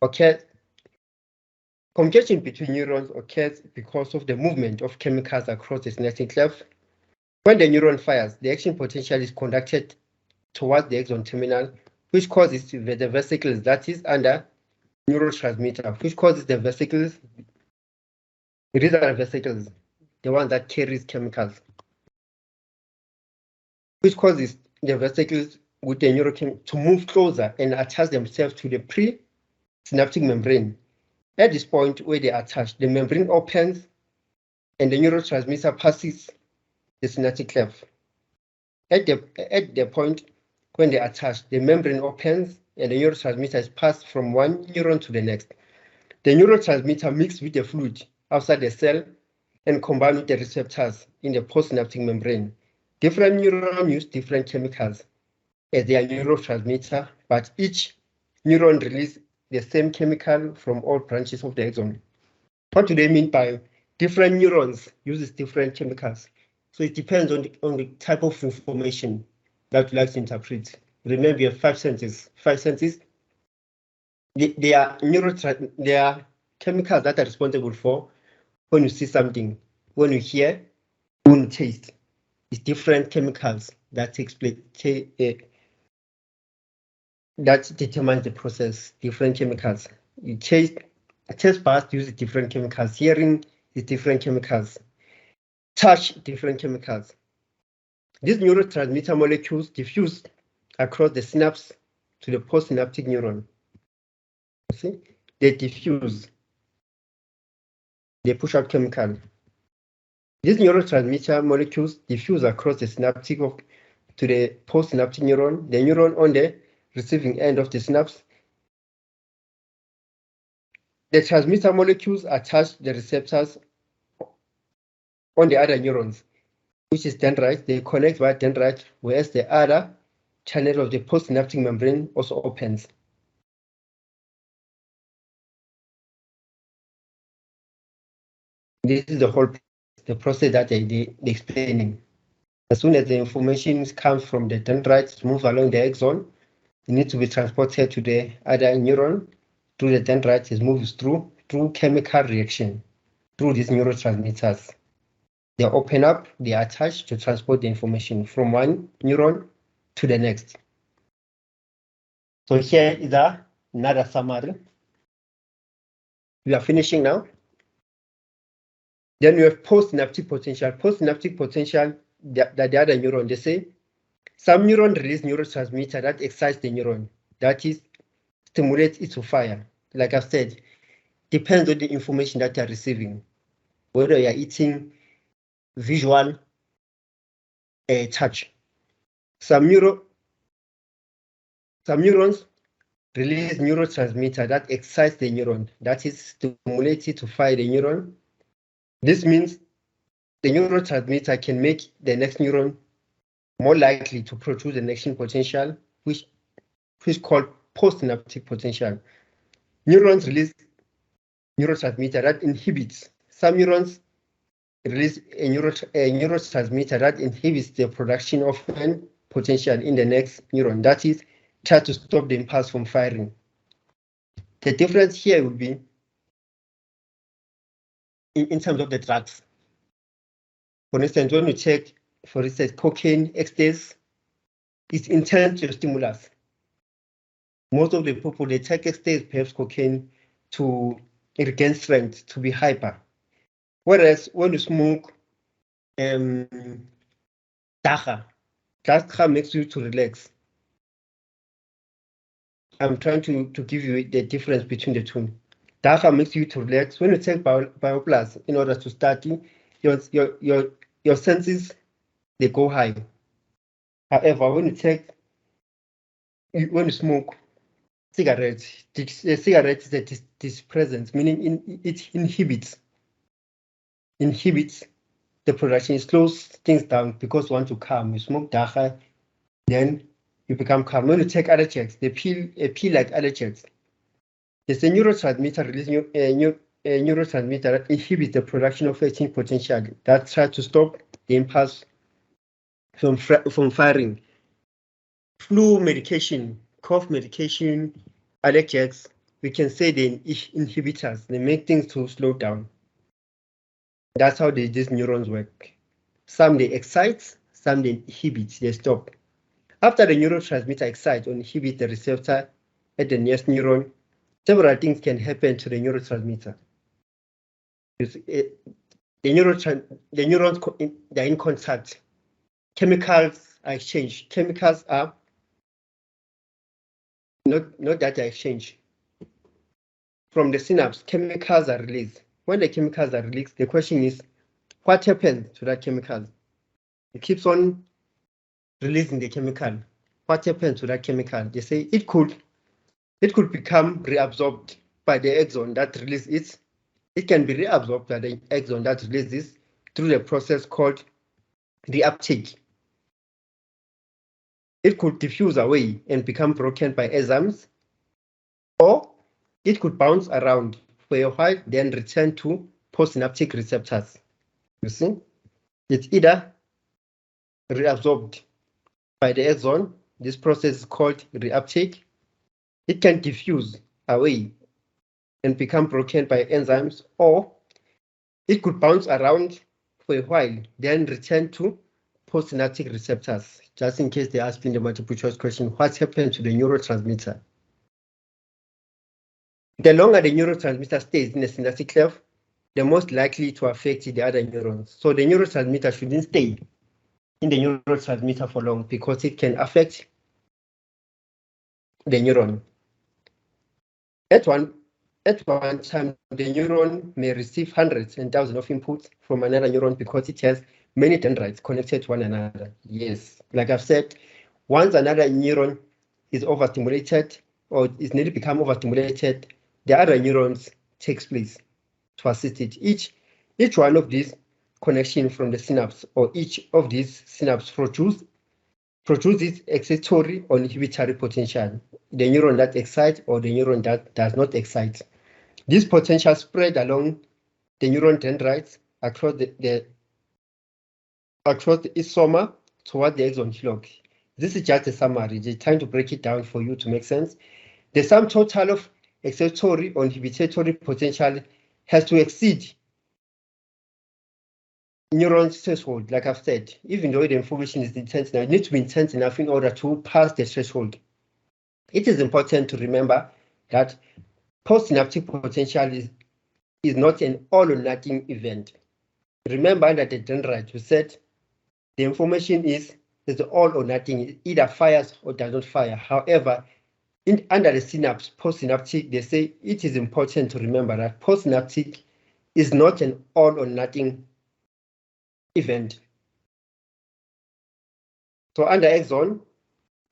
occurs because of the movement of chemicals across the synaptic cleft. When the neuron fires, the action potential is conducted towards the axon terminal, which causes the vesicles that is under neurotransmitter, which causes the vesicles. These are the vesicles, the one that carries chemicals, which causes the vesicles with the neurochemical to move closer and attach themselves to the presynaptic membrane. At this point where they are attached, the membrane opens and the neurotransmitter passes the synaptic cleft. At the point when they are attached, the membrane opens and the neurotransmitter is passed from one neuron to the next. The neurotransmitter mixes with the fluid outside the cell and combines with the receptors in the postsynaptic membrane. Different neurons use different chemicals as their neurotransmitter, but each neuron releases the same chemical from all branches of the axon. What do they mean by different neurons uses different chemicals? So it depends on the type of information that you like to interpret. Remember, you have five senses. They are chemicals that are responsible for when you see something, when you hear, when you taste. It's different chemicals that takes place. That determines the process. Different chemicals. You taste buds uses different chemicals. Hearing is different chemicals. Touch, different chemicals. These neurotransmitter molecules diffuse across the synapse to the postsynaptic neuron. See, they diffuse. They push out chemical. These neurotransmitter molecules diffuse across the synaptic to the postsynaptic neuron. The neuron on the receiving end of the synapse the transmitter molecules attach the receptors on the other neurons, which is dendrites. They connect via dendrite, whereas the other channel of the postsynaptic membrane also opens. This is the process that they're explaining. As soon as the information comes from the dendrites, move along the axon, it needs to be transported to the other neuron. Through the dendrites, it moves through chemical reaction, through these neurotransmitters. They open up, they are attached to transport the information from one neuron to the next. So here is another summary. We are finishing now. Then we have post-synaptic potential. Post-synaptic potential, the other neuron, they say some neuron release neurotransmitter that excites the neuron, that is, stimulates it to fire. Like I've said, depends on the information that you're receiving, whether you're eating, visual, touch. Some neurons release neurotransmitter that excites the neuron, that is, stimulates it to fire the neuron. This means the neurotransmitter can make the next neuron more likely to produce an action potential, which is called postsynaptic potential. Neurons release neurotransmitter that inhibits. Some neurons release a neurotransmitter that inhibits the production of an potential in the next neuron. That is, try to stop the impulse from firing. The difference here would be in terms of the drugs. For instance, when you take, for instance, cocaine, ecstasy, it's intentional stimulus. Most of the people, they take ecstasy, perhaps cocaine, to regain strength, to be hyper. Whereas when you smoke dacha makes you to relax. I'm trying to give you the difference between the two. Dacha makes you to relax. When you take BioPlus, in order to study, your senses, they go high. However, when you smoke cigarettes, cigarette is a presence, meaning it inhibits the production. It slows things down because you want to calm. You smoke dacha, then you become calm. When you take other checks, they appeal like other checks. There's a neurotransmitter releasing a neurotransmitter that inhibits the production of action potential that tries to stop the impulse from firing. Flu medication, cough medication, other checks, we can say the inhibitors. They make things to slow down. That's how these neurons work. Some they excite, some they inhibit, they stop. After the neurotransmitter excites or inhibits the receptor at the nearest neuron, several things can happen to the neurotransmitter. The neurons they're in contact. Chemicals are exchanged. Chemicals are not that they exchange. From the synapse, chemicals are released. When the chemicals are released, the question is, what happens to that chemical? It keeps on releasing the chemical. What happens to that chemical? They say it could become reabsorbed by the axon that releases it. It can be reabsorbed by the axon that releases through the process called reuptake. It could diffuse away and become broken by enzymes, or it could bounce around for a while, then return to postsynaptic receptors. You see, it's either reabsorbed by the axon. This process is called reuptake. It can diffuse away and become broken by enzymes, or it could bounce around for a while, then return to postsynaptic receptors. Just in case they ask in the multiple choice question, what happens to the neurotransmitter? The longer the neurotransmitter stays in the synaptic cleft, the most likely to affect the other neurons. So the neurotransmitter shouldn't stay in the neurotransmitter for long because it can affect the neuron. At one time, the neuron may receive hundreds and thousands of inputs from another neuron because it has many dendrites connected to one another. Yes, like I've said, once another neuron is overstimulated or is nearly become overstimulated, the other neurons takes place to assist it. Each one of these connections from the synapse, or each of these synapses produces excitatory or inhibitory potential, the neuron that excites or the neuron that does not excite. This potential spread along the neuron dendrites across the isoma toward the axon hillock. This is just a summary. Just trying to break it down for you to make sense. The sum total of excitatory or inhibitory potential has to exceed neuron's threshold, like I've said. Even though the information is intense now, it needs to be intense enough in order to pass the threshold. It is important to remember that post-synaptic potential is not an all or nothing event. Remember that the dendrite, we said the information is all or nothing. It either fires or does not fire. However, under the synapse, post-synaptic, they say it is important to remember that post-synaptic is not an all or nothing event. So under axon,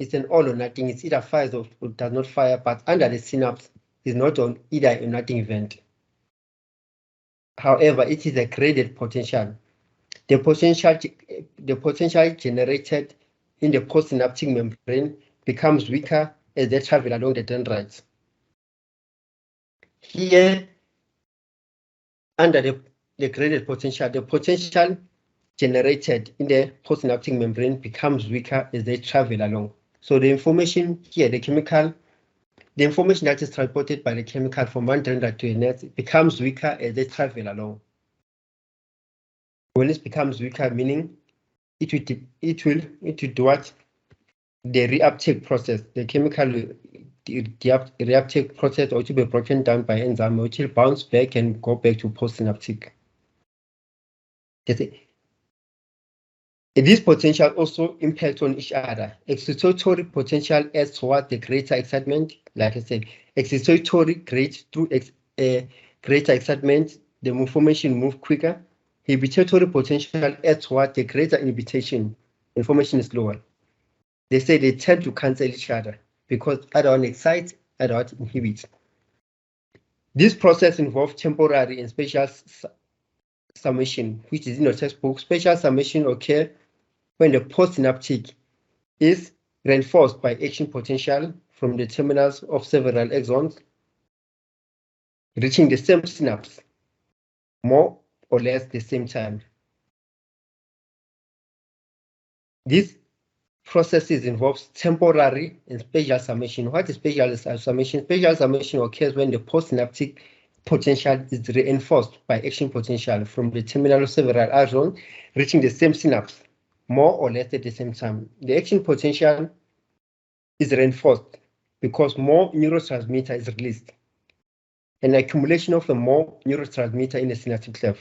it's an all or nothing. It's either fires or does not fire, but under the synapse, it's not on either or nothing event. However, it is a graded potential. The potential generated in the postsynaptic membrane becomes weaker as they travel along the dendrites. Here, under the graded potential, the potential generated in the postsynaptic membrane becomes weaker as they travel along. So the information here, the information that is transported by the chemical from one dendrite to the next becomes weaker as they travel along. When it becomes weaker, meaning it will do what? The reuptake process, the chemical reuptake process, or to be broken down by enzyme, which will bounce back and go back to postsynaptic. This potential also impacts on each other. Excitatory potential adds towards the greater excitement. Like I said, excitatory creates through greater excitement, the information moves quicker. Inhibitory potential adds towards the greater inhibition. Information is lower. They say they tend to cancel each other because other one excites, other one inhibits. This process involves temporary and spatial summation, which is in the textbook. Spatial summation occurs when the postsynaptic is reinforced by action potential from the terminals of several axons, reaching the same synapse more or less the same time. This processes involves temporary and spatial summation. What is spatial summation? Spatial summation occurs when the postsynaptic potential is reinforced by action potential from the terminal of several axons, reaching the same synapse more or less at the same time. The action potential is reinforced because more neurotransmitter is released. An accumulation of the more neurotransmitter in the synaptic cleft.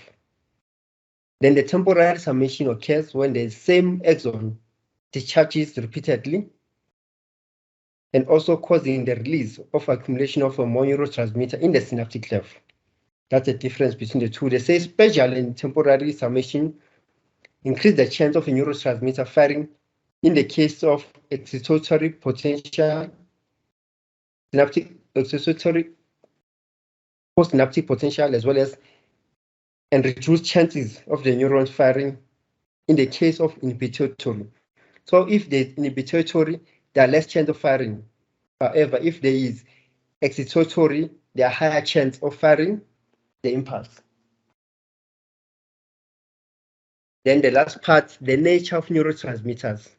Then the temporary summation occurs when the same axon discharges repeatedly and also causing the release of accumulation of a more neurotransmitter in the synaptic cleft. That's the difference between the two. They say spatial and temporary summation increase the chance of a neurotransmitter firing in the case of excitatory potential, excitatory postsynaptic potential, as well as and reduce chances of the neurons firing in the case of inhibitory. So if there's inhibitory, there are less chance of firing. However, if there is excitatory, there are higher chance of firing the impulse. Then the last part, the nature of neurotransmitters.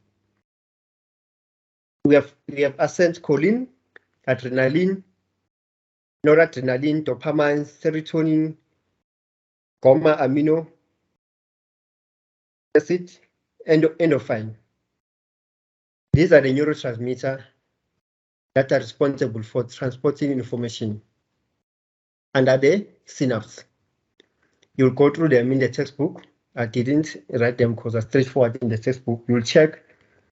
We have acetylcholine, adrenaline, noradrenaline, dopamine, serotonin, gamma amino acid, and endorphin. These are the neurotransmitters that are responsible for transporting information under the synapse. You'll go through them in the textbook. I didn't write them because they're straightforward in the textbook. You'll check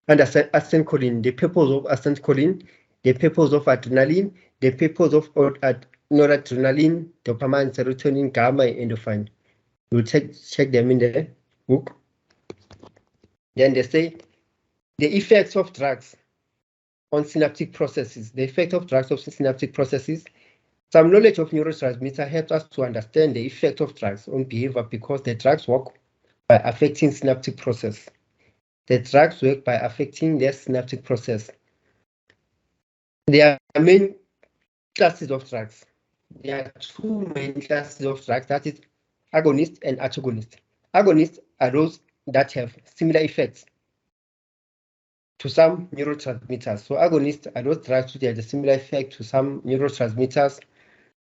under acetylcholine, the purpose of acetylcholine, the purpose of adrenaline, the purpose of noradrenaline, dopamine, serotonin, gamma, and endorphin. You'll check them in the book. Then they say the effects of drugs on synaptic processes. The effect of drugs on synaptic processes Some knowledge of neurotransmitter helps us to understand the effect of drugs on behavior because the drugs work by affecting synaptic process. The drugs work by affecting the synaptic process. There are main classes of drugs. There are two main classes of drugs, that is agonists and antagonists. Agonists are those that have similar effects to some neurotransmitters. So agonists are those drugs which have a similar effect to some neurotransmitters,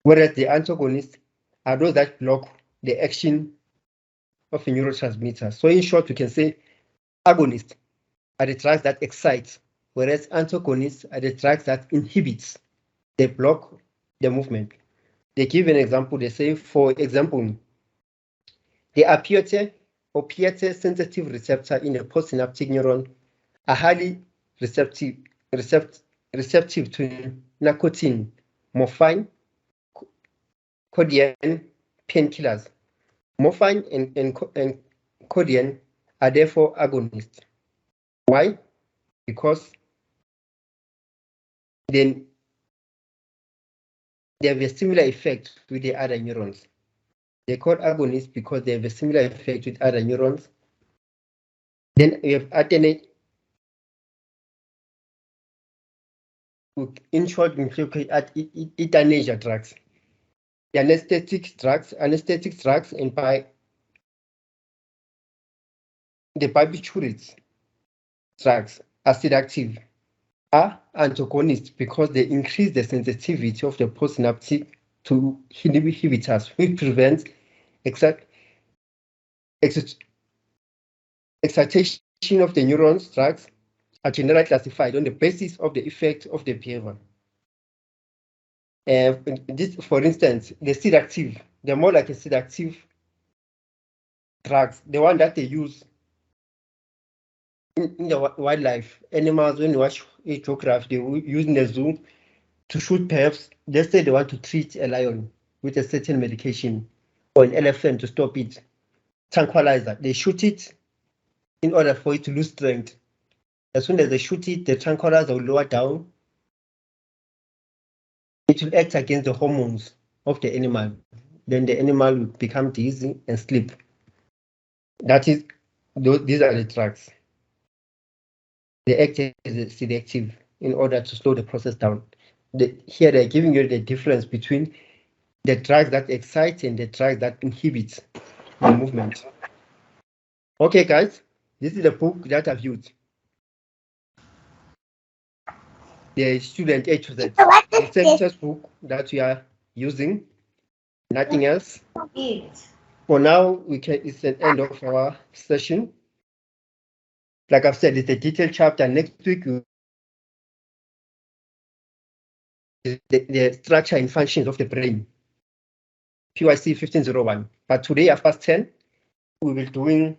whereas the antagonists are those that block the action of a neurotransmitter. So in short, we can say agonists are the drugs that excite, whereas antagonists are the drugs that inhibits, they block the movement. They give an example, they say, for example, the opioid sensitive receptor in a postsynaptic neuron are highly receptive to nicotine, morphine, codeine, painkillers. Morphine and codeine are therefore agonists. Why? Because then they have a similar effect with the other neurons. They're called agonists because they have a similar effect with other neurons. Then we have alternate. In short, we look at euthanasia drugs. The anesthetic drugs, and by the barbiturates drugs are sedative, are antagonists because they increase the sensitivity of the postsynaptic to inhibitors, which prevents excitation of the neurons. Drugs are generally classified on the basis of the effect of the behavior. This, for instance, the sedative, they're more like a sedative drugs, the one that they use in the wildlife. Animals, when you watch a geograph, they use in the zoo to shoot, perhaps, let's say they want to treat a lion with a certain medication, or an elephant to stop it. Tranquilizer, they shoot it in order for it to lose strength. As soon as they shoot it, the tranquilizer will lower down. It will act against the hormones of the animal. Then the animal will become dizzy and sleep. That is, these are the drugs. They act as sedative in order to slow the process down. Here they're giving you the difference between the drugs that excite and the drugs that inhibit the movement. Okay, guys, this is the book that I've used. The student A to Z. The same textbook that we are using, nothing else. For now, it's the end of our session. Like I've said, it's a detailed chapter. Next week, the structure and functions of the brain, PYC1501. But today, at past 10, we will be doing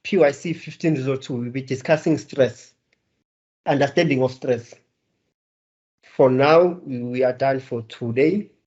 PYC1502. We'll be discussing stress, understanding of stress. For now, we are done for today.